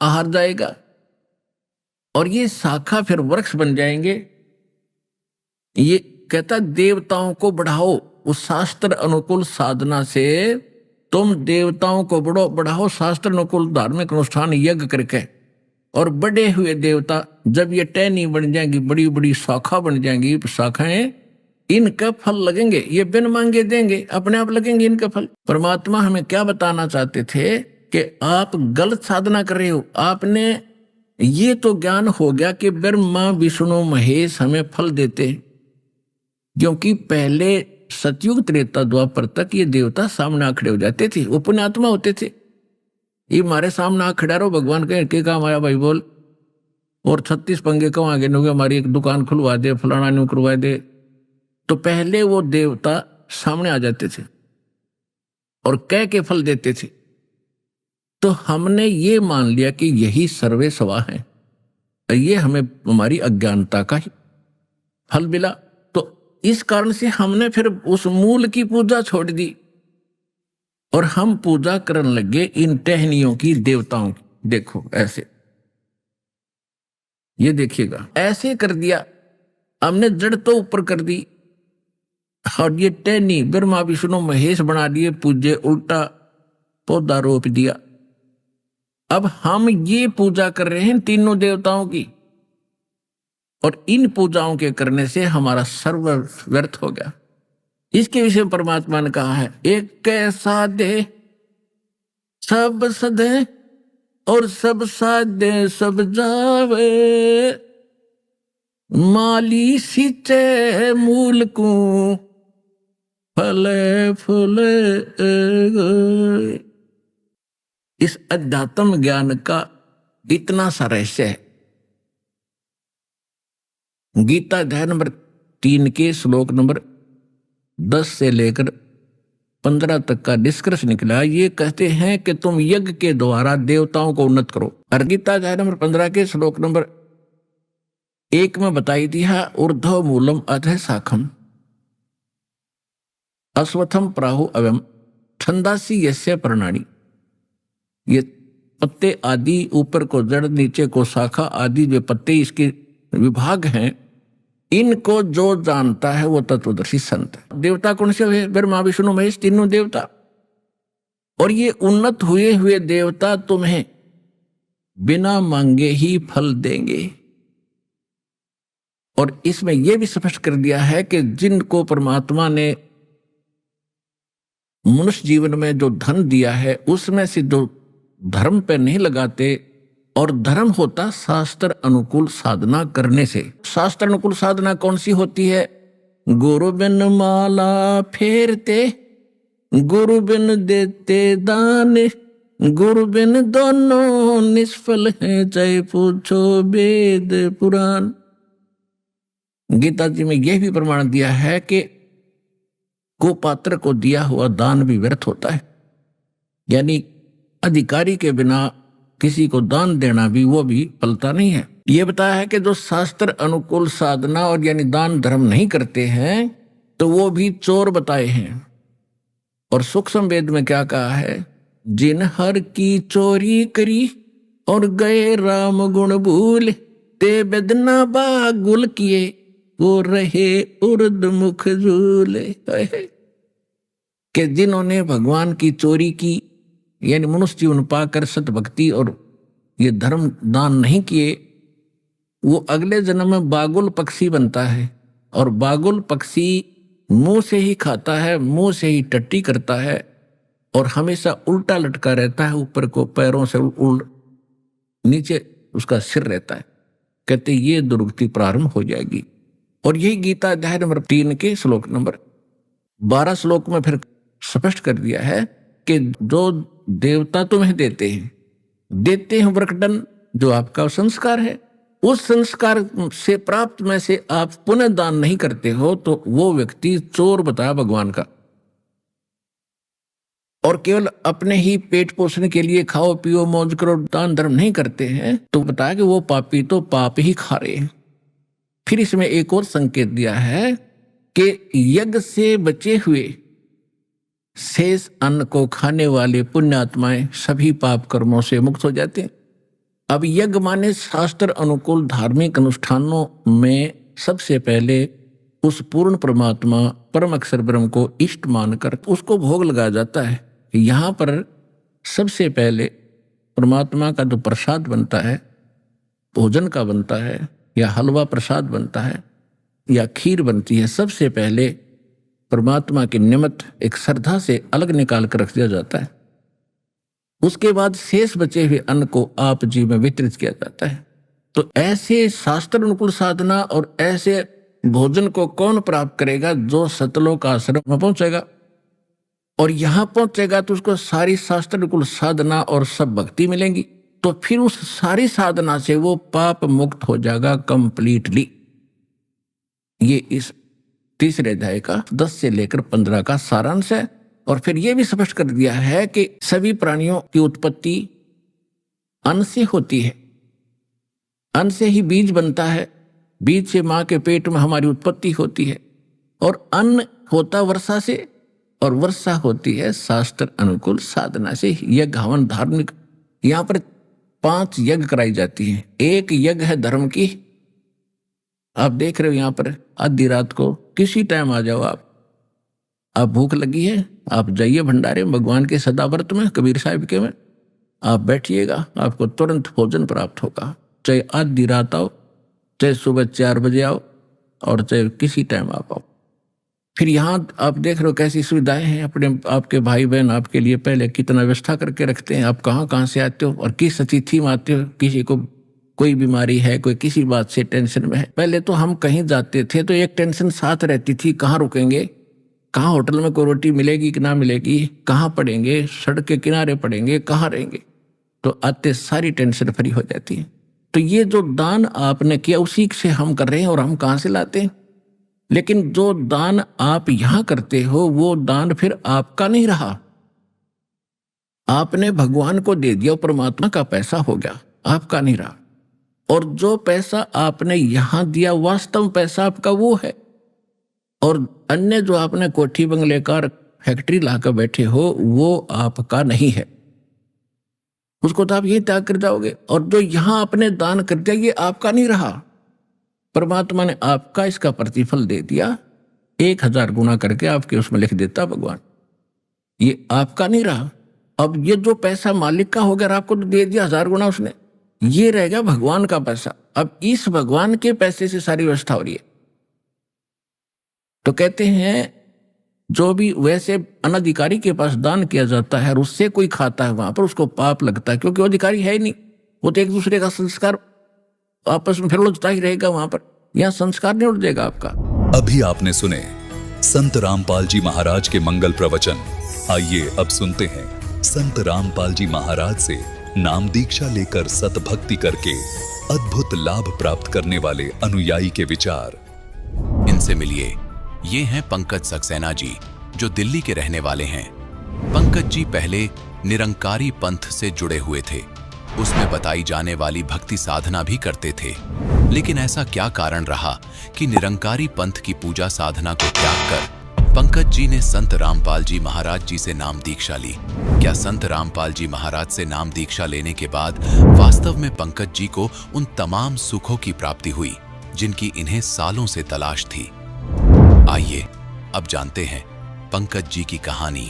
आहार जाएगा, और ये शाखा फिर वृक्ष बन जाएंगे। ये कहता देवताओं को बढ़ाओ, उस शास्त्र अनुकूल साधना से तुम देवताओं को बढ़ाओ, शास्त्र अनुकूल धार्मिक अनुष्ठान यज्ञ करके। और बड़े हुए देवता जब ये टहनी बन जाएंगी, बड़ी बड़ी शाखा बन जाएंगी, शाखाएं, इनका फल लगेंगे, ये बिन मांगे देंगे, अपने आप लगेंगे इनका फल। परमात्मा हमें क्या बताना चाहते थे कि आप गलत साधना कर रहे हो। आपने ये तो ज्ञान हो गया कि ब्रह्मा विष्णु महेश हमें फल देते, क्योंकि पहले सतयुग त्रेता द्वापर तक ये देवता सामने आ खड़े हो जाते थे, वो पुण्यात्मा होते थे। ये हमारे सामने आ खड़ा रहो, भगवान के काम आया भाई बोल, और 36 पंगे कम आगे नो, हमारी एक दुकान खुलवा दे, फलाना न्यू करवा दे। तो पहले वो देवता सामने आ जाते थे और कह के फल देते थे। तो हमने ये मान लिया कि यही सर्वे सवा है, ये हमें हमारी अज्ञानता का ही फल मिला। तो इस कारण से हमने फिर उस मूल की पूजा छोड़ दी और हम पूजा करने लगे इन टहनियों की, देवताओं की। देखो ऐसे, ये देखिएगा, ऐसे कर दिया हमने, जड़ तो ऊपर कर दी और ये टहनी ब्रह्मा विष्णु महेश बना दिए पूज्य, उल्टा पौधा रोप दिया। अब हम ये पूजा कर रहे हैं तीनों देवताओं की, और इन पूजाओं के करने से हमारा सर्व व्यर्थ हो गया। इसके विषय में परमात्मा ने कहा है, एक कैसा दे सब सदे और सब साधे सब जावे, माली सींचे मूल को फले फूले। इस अध्यात्म ज्ञान का इतना सा रहस्य है। गीता अध्याय नंबर 3 के श्लोक नंबर 10 से लेकर 15 तक का निष्कर्ष निकला। ये कहते हैं कि तुम यज्ञ के द्वारा देवताओं को उन्नत करो। और गीता अध्याय नंबर 15 के श्लोक नंबर 1 में बताई दिया, ऊर्ध्व मूलम अधः शाखम अश्वत्थम प्राहु अवम छंदासी यस्य पर्णानि। ये पत्ते आदि, ऊपर को जड़, नीचे को शाखा आदि जो पत्ते इसके विभाग हैं, इनको जो जानता है वो तत्वदर्शी संत है। देवता कौन से हुए? ब्रह्मा विष्णु महेश, तीनों देवता। और ये उन्नत हुए हुए देवता तुम्हें बिना मांगे ही फल देंगे। और इसमें यह भी स्पष्ट कर दिया है कि जिनको परमात्मा ने मनुष्य जीवन में जो धन दिया है, उसमें से जो धर्म पे नहीं लगाते, और धर्म होता शास्त्र अनुकूल साधना करने से। शास्त्र अनुकूल साधना कौन सी होती है? गुरु बिन माला फेरते, गुरु बिन देते दान, गुरु बिन दोनों निष्फल हैं, चाहे पूछो वेद पुराण। गीता जी में यह भी प्रमाण दिया है कि कुपात्र को दिया हुआ दान भी व्यर्थ होता है, यानी अधिकारी के बिना किसी को दान देना भी वो भी फलता नहीं है। ये बताया है कि जो शास्त्र अनुकूल साधना और यानी दान धर्म नहीं करते हैं तो वो भी चोर बताए हैं। और सूक्ष्म वेद में क्या कहा है, जिन हर की चोरी करी और गए राम गुण भूल, ते बेदना बागुल किए वो रहे उर्द मुख झूले। कि जिन्होंने भगवान की चोरी की यानी मनुष्य जीवन पाकर सत भक्ति और ये धर्म दान नहीं किए, वो अगले जन्म में बागुल पक्षी बनता है। और बागुल पक्षी मुंह से ही खाता है, मुंह से ही टट्टी करता है और हमेशा उल्टा लटका रहता है, ऊपर को पैरों से नीचे उसका सिर रहता है। कहते ये दुर्गति प्रारंभ हो जाएगी। और यही गीता अध्याय नंबर 3 के श्लोक नंबर 12 श्लोक में फिर स्पष्ट कर दिया है कि जो देवता तुम्हें देते हैं वरकटन, जो आपका संस्कार है, उस संस्कार से प्राप्त में से आप पुनः दान नहीं करते हो तो वो व्यक्ति चोर बताया भगवान का। और केवल अपने ही पेट पोषण के लिए खाओ पियो मौज करो दान धर्म नहीं करते हैं तो बताया कि वो पापी तो पाप ही खा रहे हैं। फिर इसमें एक और संकेत दिया है कि यज्ञ से बचे हुए शेष अन्न को खाने वाले पुण्यात्माएं सभी पाप कर्मों से मुक्त हो जाते हैं। अब यज्ञ माने शास्त्र अनुकूल धार्मिक अनुष्ठानों में सबसे पहले उस पूर्ण परमात्मा परम अक्षर ब्रह्म को इष्ट मानकर उसको भोग लगाया जाता है। यहाँ पर सबसे पहले परमात्मा का जो प्रसाद बनता है, भोजन का बनता है या हलवा प्रसाद बनता है या खीर बनती है, सबसे पहले परमात्मा के निमित्त एक श्रद्धा से अलग निकाल कर रख दिया जाता है। उसके बाद शेष बचे हुए अन्न को आप जी में वितरित किया जाता है। तो ऐसे शास्त्र अनुकूल साधना और ऐसे भोजन को कौन प्राप्त करेगा? जो सतलोक आश्रम में पहुंचेगा और यहां पहुंचेगा तो उसको सारी शास्त्र अनुकूल साधना और सब भक्ति मिलेंगी। तो फिर उस सारी साधना से वो पाप मुक्त हो जाएगा कंप्लीटली। ये इस तीसरे अध्याय का 10 से लेकर 15 का सारांश है। और फिर यह भी स्पष्ट कर दिया है कि सभी प्राणियों की उत्पत्ति अन्न से होती है, अन्न से ही बीज बनता है, बीज से मां के पेट में हमारी उत्पत्ति होती है और अन्न होता वर्षा से और वर्षा होती है शास्त्र अनुकूल साधना से। यज्ञ हवन धार्मिक, यहाँ पर 5 यज्ञ कराई जाती हैं। एक यज्ञ है धर्म की। आप देख रहे हो यहाँ पर आधी रात को किसी टाइम आ जाओ, आप भूख लगी है, आप जाइए भंडारे भगवान के सदाव्रत में कबीर साहिब के में आप बैठिएगा, आपको तुरंत भोजन प्राप्त होगा। चाहे आधी रात आओ, चाहे सुबह 4 बजे आओ और चाहे किसी टाइम आप आओ। फिर यहाँ आप देख रहे हो कैसी सुविधाएं हैं। अपने आपके भाई बहन आपके लिए पहले कितना व्यवस्था करके रखते हैं। आप कहाँ कहाँ से आते हो और किस अतिथि में आते हो। किसी को कोई बीमारी है, कोई किसी बात से टेंशन में है। पहले तो हम कहीं जाते थे तो एक टेंशन साथ रहती थी, कहाँ रुकेंगे, कहाँ होटल में कोई रोटी मिलेगी कि ना मिलेगी, कहाँ पड़ेंगे, सड़क के किनारे पड़ेंगे, कहाँ रहेंगे। तो आते सारी टेंशन फ्री हो जाती है। तो ये जो दान आपने किया उसी से हम कर रहे हैं और हम कहाँ से लाते हैं। लेकिन जो दान आप यहां करते हो वो दान फिर आपका नहीं रहा, आपने भगवान को दे दिया, परमात्मा का पैसा हो गया, आपका नहीं रहा। और जो पैसा आपने यहां दिया वास्तव पैसा आपका वो है। और अन्य जो आपने कोठी बंगले कार फैक्ट्री लाकर बैठे हो वो आपका नहीं है, उसको तो आप यही त्याग कर जाओगे। और जो यहां आपने दान कर दिया ये आपका नहीं रहा, परमात्मा ने आपका इसका प्रतिफल दे दिया, 1000 गुना करके आपके उसमें लिख देता भगवान, ये आपका नहीं रहा। अब ये जो पैसा मालिक का हो गया, आपको तो दे दिया 1000 गुना उसने, ये रह गया भगवान का पैसा। अब इस भगवान के पैसे से सारी व्यवस्था हो रही है। तो कहते हैं जो भी वैसे अनधिकारी के पास दान किया जाता है और उससे कोई खाता है वहां पर उसको पाप लगता है, क्योंकि वो अधिकारी है ही नहीं, वो तो एक दूसरे का संस्कार आपस में फिर उलझता ही रहेगा वहां पर। यहां संस्कार नहीं उड़ जाएगा आपका। अभी आपने सुने संत रामपाल जी महाराज के मंगल प्रवचन। आइए अब सुनते हैं संत रामपाल जी महाराज से नाम दीक्षा लेकर सतभक्ति करके अद्भुत लाभ प्राप्त करने वाले अनुयायी के विचार। इनसे मिलिए। ये हैं पंकज सक्सेना जी, जो दिल्ली के रहने वाले हैं। पंकज जी पहले निरंकारी पंथ से जुड़े हुए थे। उसमें बताई जाने वाली भक्ति साधना भी करते थे। लेकिन ऐसा क्या कारण रहा कि निरंकारी पंथ की पूजा साधना को त्याग कर पंकज जी ने संत रामपाल जी महाराज जी से नाम दीक्षा ली? क्या संत रामपाल जी महाराज से नाम दीक्षा लेने के बाद वास्तव में पंकज जी को उन तमाम सुखों की प्राप्ति हुई जिनकी इन्हें सालों से तलाश थी? आइए अब जानते हैं पंकज जी की कहानी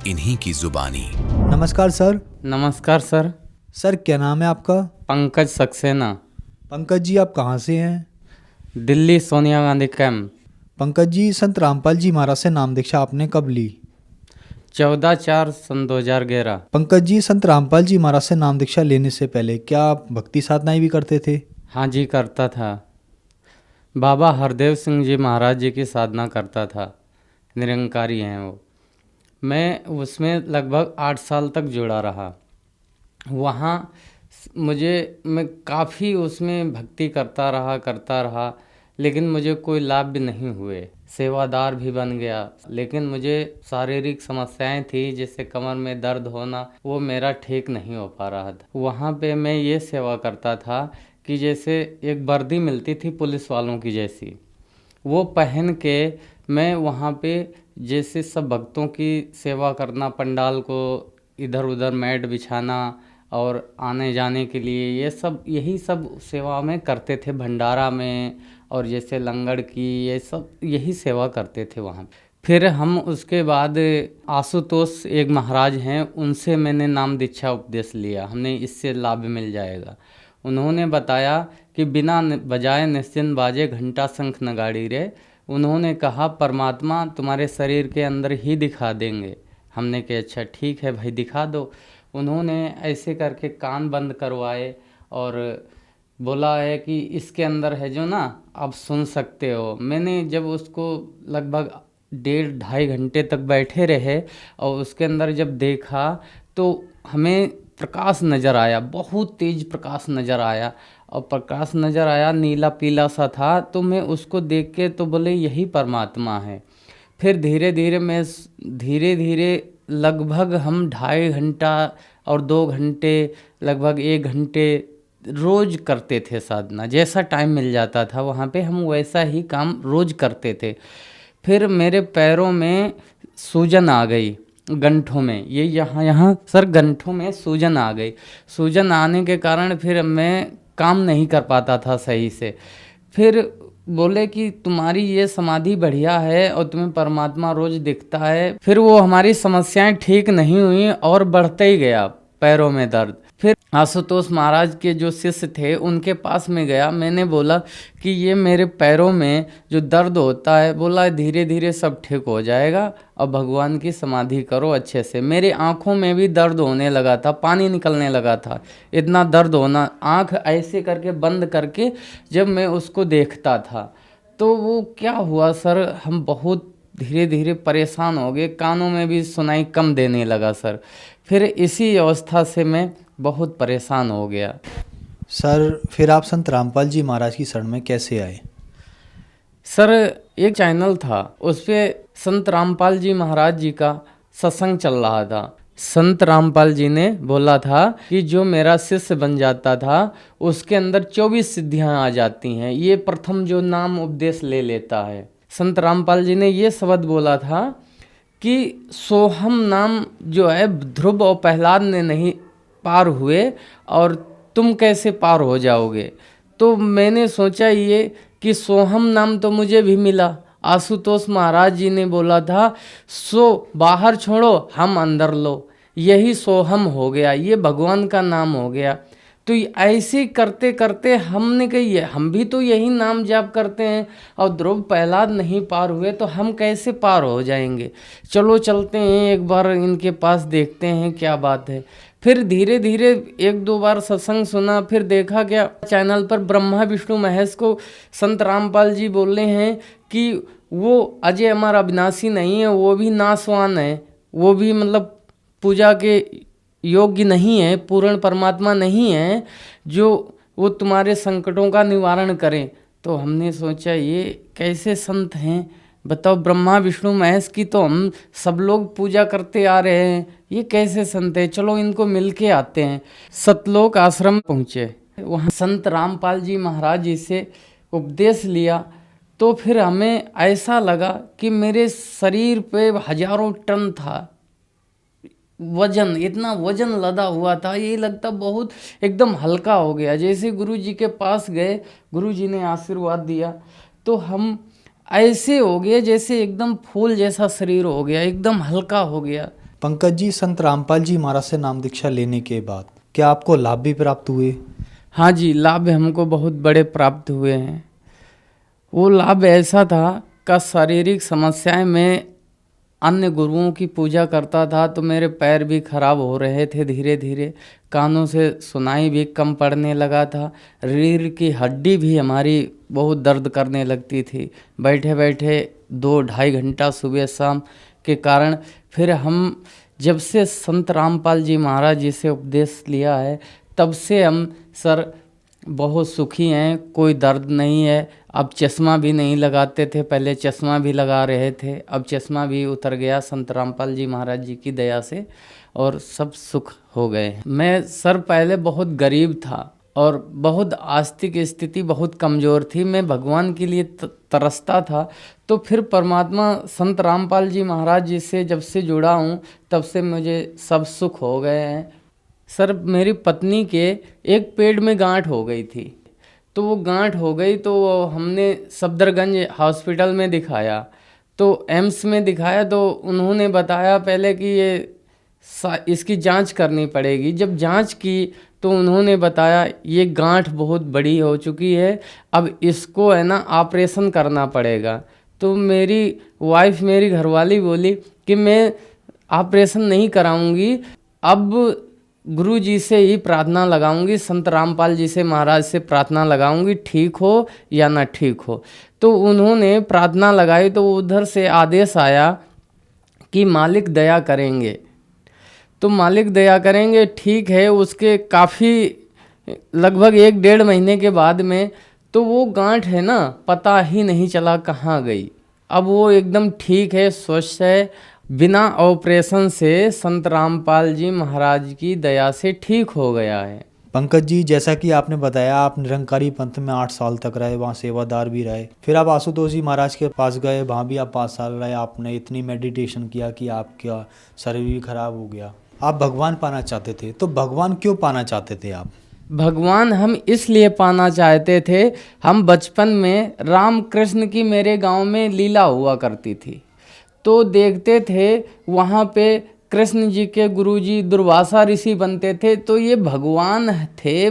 इन्हीं की जुबानी। नमस्कार सर। नमस्कार सर। सर क्या नाम है आपका? पंकज सक्सेना। पंकज जी आप कहाँ से हैं? दिल्ली सोनिया गांधी कैंप। पंकज जी संत रामपाल जी महाराज से नाम दीक्षा आपने कब ली? 14/4 सन 2011। पंकज जी संत रामपाल जी महाराज से नाम दीक्षा लेने से पहले क्या आप भक्ति साधनाएं भी करते थे? हाँ जी, करता था। बाबा हरदेव सिंह जी महाराज जी की साधना करता था। निरंकारी हैं वो। मैं उसमें लगभग 8 साल तक जुड़ा रहा। वहाँ मैं काफ़ी उसमें भक्ति करता रहा, लेकिन मुझे कोई लाभ भी नहीं हुए। सेवादार भी बन गया, लेकिन मुझे शारीरिक समस्याएं थी, जैसे कमर में दर्द होना, वो मेरा ठीक नहीं हो पा रहा था। वहाँ पे मैं ये सेवा करता था कि जैसे एक वर्दी मिलती थी पुलिस वालों की जैसी, वो पहन के मैं वहाँ पे जैसे सब भक्तों की सेवा करना, पंडाल को इधर उधर मैट बिछाना और आने जाने के लिए यही सब सेवा में करते थे। भंडारा में और जैसे लंगर की यही सेवा करते थे वहाँ। फिर हम उसके बाद आशुतोष एक महाराज हैं, उनसे मैंने नाम दीक्षा उपदेश लिया। हमने इससे लाभ मिल जाएगा। उन्होंने बताया कि बिना बजाए निश्चिंत बाजे घंटा शंख नगाड़ी रे। उन्होंने कहा परमात्मा तुम्हारे शरीर के अंदर ही दिखा देंगे। हमने कहा अच्छा ठीक है भाई दिखा दो। उन्होंने ऐसे करके कान बंद करवाए और बोला है कि इसके अंदर है जो ना आप सुन सकते हो। मैंने जब उसको लगभग 1.5-2.5 घंटे तक बैठे रहे और उसके अंदर जब देखा तो हमें प्रकाश नज़र आया, बहुत तेज प्रकाश नज़र आया। और प्रकाश नज़र आया नीला पीला सा था, तो मैं उसको देख के तो बोले यही परमात्मा है। फिर धीरे धीरे लगभग हम 2.5 घंटा और 2 घंटे लगभग 1 घंटे रोज़ करते थे साधना। जैसा टाइम मिल जाता था वहाँ पे हम वैसा ही काम रोज़ करते थे। फिर मेरे पैरों में सूजन आ गई, गंठों में, ये यहाँ सर गंठों में सूजन आ गई। सूजन आने के कारण फिर मैं काम नहीं कर पाता था सही से। फिर बोले कि तुम्हारी ये समाधि बढ़िया है और तुम्हें परमात्मा रोज़ दिखता है। फिर वो हमारी समस्याएं ठीक नहीं हुई और बढ़ते ही गया पैरों में दर्द। फिर आशुतोष महाराज के जो शिष्य थे उनके पास में गया। मैंने बोला कि ये मेरे पैरों में जो दर्द होता है, बोला धीरे धीरे सब ठीक हो जाएगा और भगवान की समाधि करो अच्छे से। मेरी आँखों में भी दर्द होने लगा था, पानी निकलने लगा था, इतना दर्द होना। आँख ऐसे करके बंद करके जब मैं उसको देखता था तो वो क्या हुआ सर, हम बहुत धीरे धीरे परेशान हो गए। कानों में भी सुनाई कम देने लगा सर। फिर इसी अवस्था से मैं बहुत परेशान हो गया। सर फिर आप संत रामपाल जी महाराज की शरण में कैसे आए? सर एक चैनल था, उस पे संत रामपाल जी महाराज जी का सत्संग चल रहा था। संत रामपाल जी ने बोला था कि जो मेरा शिष्य बन जाता था उसके अंदर 24 सिद्धियां आ जाती हैं, ये प्रथम जो नाम उपदेश ले लेता है। संत रामपाल जी ने ये शब्द बोला था कि सोहम नाम जो है ध्रुव और प्रहलाद ने नहीं पार हुए और तुम कैसे पार हो जाओगे। तो मैंने सोचा ये कि सोहम नाम तो मुझे भी मिला। आशुतोष महाराज जी ने बोला था सो बाहर छोड़ो हम अंदर लो, यही सोहम हो गया, ये भगवान का नाम हो गया। तो ऐसे करते करते हमने कही हम भी तो यही नाम जाप करते हैं और ध्रुव प्रहलाद नहीं पार हुए तो हम कैसे पार हो जाएंगे। चलो चलते हैं एक बार इनके पास, देखते हैं क्या बात है। फिर धीरे धीरे 1-2 बार सत्संग सुना। फिर देखा क्या चैनल पर ब्रह्मा विष्णु महेश को संत रामपाल जी बोल रहे हैं कि वो अजय अमर अविनाशी नहीं है, वो भी नासवान है, वो भी मतलब पूजा के योग्य नहीं है, पूर्ण परमात्मा नहीं है जो वो तुम्हारे संकटों का निवारण करें। तो हमने सोचा ये कैसे संत हैं, बताओ, ब्रह्मा विष्णु महेश की तो हम सब लोग पूजा करते आ रहे हैं, ये कैसे संत है, चलो इनको मिल के आते हैं। सतलोक आश्रम पहुँचे, वहाँ संत रामपाल जी महाराज जी से उपदेश लिया। तो फिर हमें ऐसा लगा कि मेरे शरीर पे हजारों टन था वजन, इतना वजन लदा हुआ था, ये लगता बहुत एकदम हल्का हो गया। जैसे गुरु जी के पास गए, गुरु जी ने आशीर्वाद दिया तो हम ऐसे हो गए जैसे एकदम फूल जैसा शरीर हो गया, एकदम हल्का हो गया। पंकज जी, संत रामपाल जी महाराज से नाम दीक्षा लेने के बाद क्या आपको लाभ भी प्राप्त हुए? हाँ जी, लाभ हमको बहुत बड़े प्राप्त हुए हैं। वो लाभ ऐसा था कि शारीरिक समस्याएं में अन्य गुरुओं की पूजा करता था तो मेरे पैर भी खराब हो रहे थे धीरे धीरे, कानों से सुनाई भी कम पड़ने लगा था, रीढ़ की हड्डी भी हमारी बहुत दर्द करने लगती थी बैठे बैठे 2-2.5 घंटा सुबह शाम के कारण। फिर हम जब से संत रामपाल जी महाराज जी से उपदेश लिया है तब से हम सर बहुत सुखी हैं, कोई दर्द नहीं है। अब चश्मा भी नहीं लगाते थे, पहले चश्मा भी लगा रहे थे, अब चश्मा भी उतर गया संत रामपाल जी महाराज जी की दया से, और सब सुख हो गए। मैं सर पहले बहुत गरीब था और बहुत आस्तिक स्थिति बहुत कमज़ोर थी, मैं भगवान के लिए तरसता था। तो फिर परमात्मा संत रामपाल जी महाराज जी से जब से जुड़ा हूँ तब से मुझे सब सुख हो गए हैं। सर मेरी पत्नी के एक पेट में गांठ हो गई थी, तो वो गांठ हो गई तो हमने सफदरगंज हॉस्पिटल में दिखाया, तो एम्स में दिखाया तो उन्होंने बताया पहले कि ये इसकी जांच करनी पड़ेगी। जब जांच की तो उन्होंने बताया ये गांठ बहुत बड़ी हो चुकी है, अब इसको है ना ऑपरेशन करना पड़ेगा। तो मेरी वाइफ, मेरी घरवाली बोली कि मैं ऑपरेशन नहीं कराऊंगी, अब गुरु जी से ही प्रार्थना लगाऊंगी, संत रामपाल जी से महाराज से प्रार्थना लगाऊंगी, ठीक हो या ना ठीक हो। तो उन्होंने प्रार्थना लगाई तो उधर से आदेश आया कि मालिक दया करेंगे, तो मालिक दया करेंगे, ठीक है। उसके काफ़ी लगभग 1-1.5 महीने के बाद में तो वो गांठ है ना पता ही नहीं चला कहाँ गई, अब वो एकदम ठीक है, स्वस्थ है, बिना ऑपरेशन से संत रामपाल जी महाराज की दया से ठीक हो गया है। पंकज जी, जैसा कि आपने बताया आप निरंकारी पंथ में 8 साल तक रहे, वहाँ सेवादार भी रहे, फिर आप आशुतोष जी महाराज के पास गए, वहाँ भी आप 5 साल रहे, आपने इतनी मेडिटेशन किया कि आपका शरीर भी खराब हो गया, आप भगवान पाना चाहते थे। तो भगवान क्यों पाना चाहते थे आप? भगवान हम इसलिए पाना चाहते थे, हम बचपन में राम कृष्ण की मेरे गांव में लीला हुआ करती थी तो देखते थे, वहाँ पे कृष्ण जी के गुरुजी दुर्वासा ऋषि बनते थे, तो ये भगवान थे,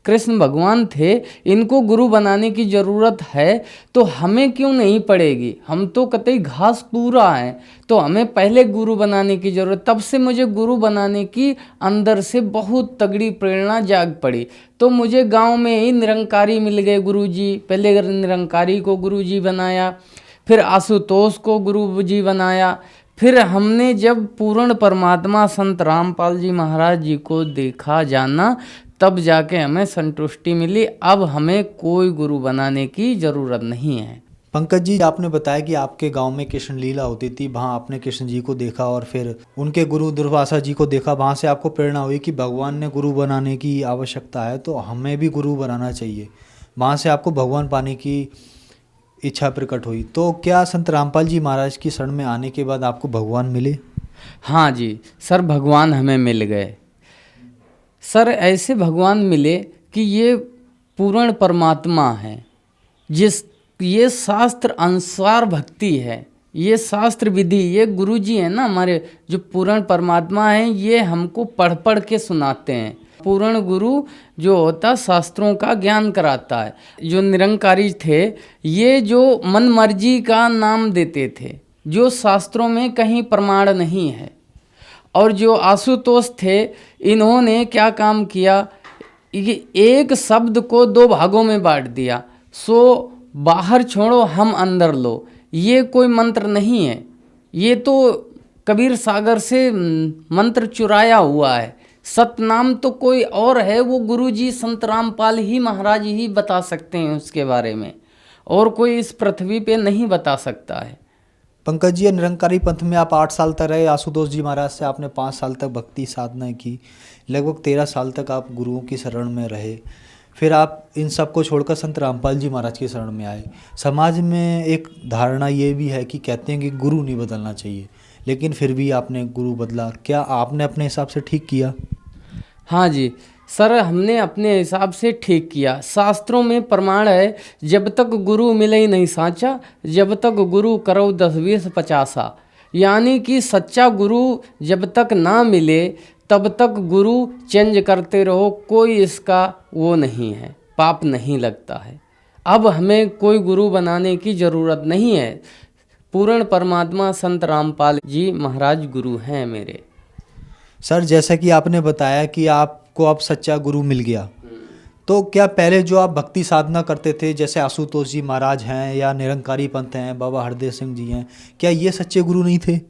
कृष्ण भगवान थे, इनको गुरु बनाने की ज़रूरत है तो हमें क्यों नहीं पड़ेगी, हम तो कतई घास पूरा है, तो हमें पहले गुरु बनाने की ज़रूरत। तब से मुझे गुरु बनाने की अंदर से बहुत तगड़ी प्रेरणा जाग पड़ी। तो मुझे गांव में ही निरंकारी मिल गए गुरुजी, पहले निरंकारी को गुरुजी बनाया, फिर आशुतोष को गुरु जी बनाया, फिर हमने जब पूर्ण परमात्मा संत रामपाल जी महाराज जी को देखा जाना तब जाके हमें संतुष्टि मिली, अब हमें कोई गुरु बनाने की ज़रूरत नहीं है। पंकज जी, आपने बताया कि आपके गांव में कृष्ण लीला होती थी, वहाँ आपने कृष्ण जी को देखा और फिर उनके गुरु दुर्वासा जी को देखा, वहाँ से आपको प्रेरणा हुई कि भगवान ने गुरु बनाने की आवश्यकता है तो हमें भी गुरु बनाना चाहिए, वहाँ से आपको भगवान पाने की इच्छा प्रकट हुई। तो क्या संत रामपाल जी महाराज की शरण में आने के बाद आपको भगवान मिले? हाँ जी सर, भगवान हमें मिल गए सर, ऐसे भगवान मिले कि ये पूर्ण परमात्मा है, जिस ये शास्त्र अनुसार भक्ति है, ये शास्त्र विधि, ये गुरु जी हैं ना हमारे जो पूर्ण परमात्मा हैं, ये हमको पढ़ पढ़ के सुनाते हैं। पूर्ण गुरु जो होता शास्त्रों का ज्ञान कराता है। जो निरंकारी थे ये जो मन मर्जी का नाम देते थे, जो शास्त्रों में कहीं प्रमाण नहीं है। और जो आशुतोष थे इन्होंने क्या काम किया, ये एक शब्द को 2 भागों में बांट दिया, सो बाहर छोड़ो हम अंदर लो। ये कोई मंत्र नहीं है, ये तो कबीर सागर से मंत्र चुराया हुआ है। सतनाम तो कोई और है, वो गुरु जी संत रामपाल ही महाराज ही बता सकते हैं उसके बारे में, और कोई इस पृथ्वी पे नहीं बता सकता है। पंकज जी, निरंकारी पंथ में आप 8 साल तक रहे। आशुतोष जी महाराज से आपने 5 साल तक भक्ति साधना की, लगभग 13 साल तक आप गुरुओं की शरण में रहे। फिर आप इन सब को छोड़कर संत रामपाल जी महाराज की शरण में आए। समाज में एक धारणा ये भी है कि कहते हैं कि गुरु नहीं बदलना चाहिए, लेकिन फिर भी आपने गुरु बदला। क्या आपने अपने हिसाब से ठीक किया? हाँ जी सर, हमने अपने हिसाब से ठीक किया। शास्त्रों में प्रमाण है, जब तक गुरु मिले ही नहीं साचा, जब तक गुरु करो 10 20 50। यानी कि सच्चा गुरु जब तक ना मिले तब तक गुरु चेंज करते रहो, कोई इसका वो नहीं है, पाप नहीं लगता है। अब हमें कोई गुरु बनाने की ज़रूरत नहीं है। पूर्ण परमात्मा संत रामपाल जी महाराज गुरु हैं मेरे। सर, जैसा कि आपने बताया कि आपको अब सच्चा गुरु मिल गया, तो क्या पहले जो आप भक्ति साधना करते थे, जैसे आशुतोष जी महाराज हैं या निरंकारी पंथ हैं, बाबा हरदेव सिंह जी हैं, क्या ये सच्चे गुरु नहीं थे?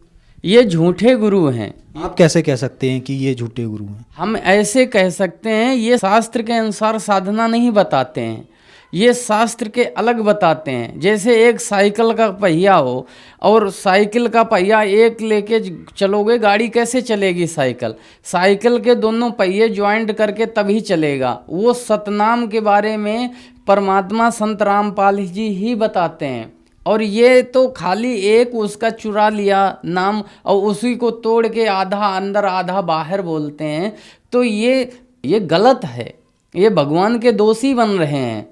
ये झूठे गुरु हैं। आप कैसे कह सकते हैं कि ये झूठे गुरु हैं? हम ऐसे कह सकते हैं, ये शास्त्र के अनुसार साधना नहीं बताते हैं, ये शास्त्र के अलग बताते हैं। जैसे एक साइकिल का पहिया हो और साइकिल का पहिया एक लेके चलोगे, गाड़ी कैसे चलेगी? साइकिल के दोनों पहिए ज्वाइंट करके तभी चलेगा। वो सतनाम के बारे में परमात्मा संत रामपाल जी ही बताते हैं, और ये तो खाली एक उसका चुरा लिया नाम और उसी को तोड़ के आधा अंदर आधा बाहर बोलते हैं, तो ये गलत है, ये भगवान के दोषी बन रहे हैं।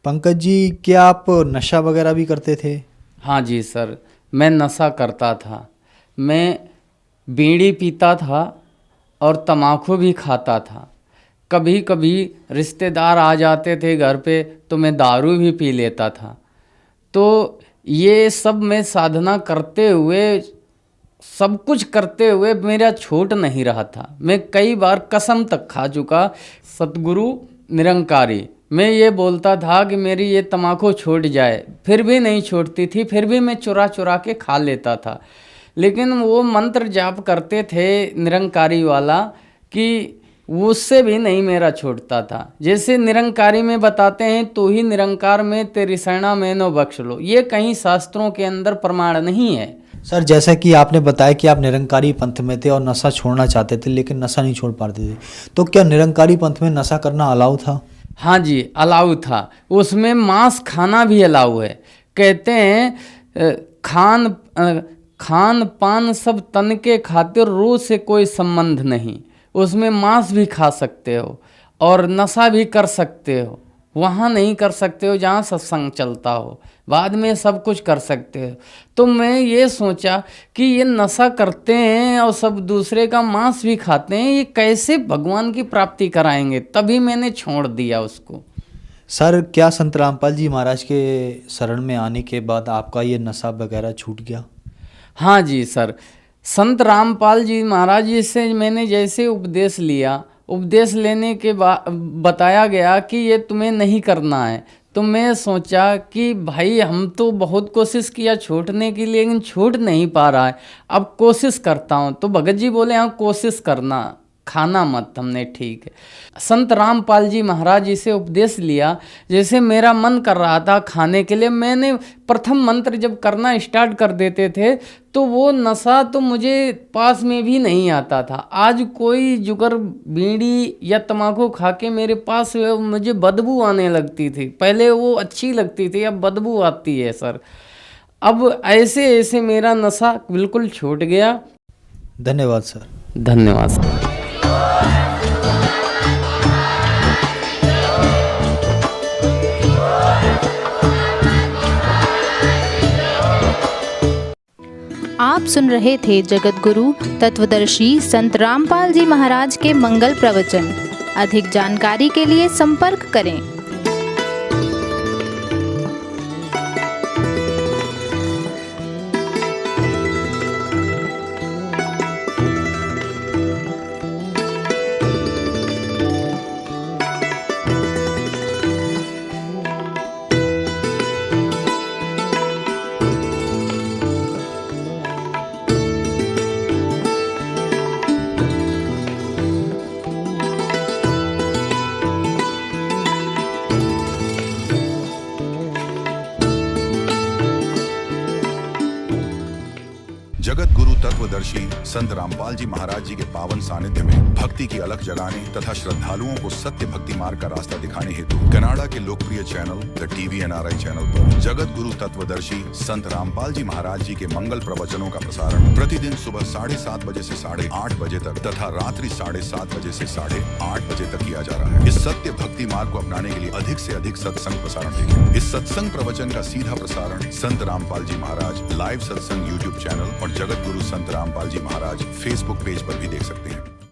पंकज जी, क्या आप नशा वगैरह भी करते थे? हाँ जी सर, मैं नशा करता था। मैं बीड़ी पीता था और तम्बाकू भी खाता था। कभी कभी रिश्तेदार आ जाते थे घर पे तो मैं दारू भी पी लेता था। तो ये सब मैं साधना करते हुए, सब कुछ करते हुए मेरा छूट नहीं रहा था। मैं कई बार कसम तक खा चुका, सतगुरु निरंकारी, मैं ये बोलता था कि मेरी ये तम्बाकू छूट जाए, फिर भी नहीं छूटती थी, फिर भी मैं चुरा चुरा के खा लेता था। लेकिन वो मंत्र जाप करते थे निरंकारी वाला कि उससे भी नहीं मेरा छूटता था। जैसे निरंकारी में बताते हैं, तो ही निरंकार में तेरी शरणा में नो बख्श लो, ये कहीं शास्त्रों के अंदर प्रमाण नहीं है। सर, जैसा कि आपने बताया कि आप निरंकारी पंथ में थे और नशा छोड़ना चाहते थे लेकिन नशा नहीं छोड़ पाते थे, तो क्या निरंकारी पंथ में नशा करना अलाउ था? हाँ जी, अलाउ था। उसमें मांस खाना भी अलाउ है। कहते हैं खान पान सब तन के खातिर, रूह से कोई संबंध नहीं। उसमें मांस भी खा सकते हो और नशा भी कर सकते हो। वहाँ नहीं कर सकते हो जहाँ सत्संग चलता हो, बाद में सब कुछ कर सकते हो। तो मैं ये सोचा कि ये नशा करते हैं और सब दूसरे का मांस भी खाते हैं, ये कैसे भगवान की प्राप्ति कराएंगे? तभी मैंने छोड़ दिया उसको। सर, क्या संत रामपाल जी महाराज के शरण में आने के बाद आपका ये नशा वगैरह छूट गया? हाँ जी सर, संत रामपाल जी महाराज जी से मैंने जैसे उपदेश लिया, उपदेश लेने के बाद बताया गया कि ये तुम्हें नहीं करना है, तो मैं सोचा कि भाई हम तो बहुत कोशिश किया छूटने की, लेकिन छूट नहीं पा रहा है, अब कोशिश करता हूँ। तो भगत जी बोले हाँ कोशिश करना, खाना मत। हमने ठीक है। संत रामपाल जी महाराज जी से उपदेश लिया। जैसे मेरा मन कर रहा था खाने के लिए, मैंने प्रथम मंत्र जब करना स्टार्ट कर देते थे तो वो नशा तो मुझे पास में भी नहीं आता था। आज कोई जुगर बीड़ी या तम्बाकू खा के मेरे पास मुझे बदबू आने लगती थी। पहले वो अच्छी लगती थी, अब बदबू आती है सर। अब ऐसे ऐसे मेरा नशा बिल्कुल छूट गया। धन्यवाद सर। धन्यवाद सर। आप सुन रहे थे जगत गुरु तत्वदर्शी संत रामपाल जी महाराज के मंगल प्रवचन। अधिक जानकारी के लिए संपर्क करें। जगत गुरु तत्वदर्शी संत रामपाल जी महाराज जी के पावन सानिध्य में भक्ति की अलख जगाने तथा श्रद्धालुओं को सत्य भक्ति मार्ग का रास्ता दिखाने हेतु कनाडा के लोकप्रिय channel the TV NRI channel पर जगत गुरु तत्वदर्शी संत रामपाल जी महाराज जी के मंगल प्रवचनों का प्रसारण प्रतिदिन सुबह 7:30 बजे से 8:30 बजे तक तथा रात्रि 7:30 बजे से 8:30 बजे तक किया जा रहा है। इस सत्य भक्ति मार्ग को अपनाने के लिए अधिक से अधिक सत्संग प्रसारण देखें। इस सत्संग प्रवचन का सीधा प्रसारण संत रामपाल जी महाराज लाइव सत्संग YouTube चैनल और जगत गुरु संत रामपाल जी महाराज Facebook पेज पर भी देख सकते हैं।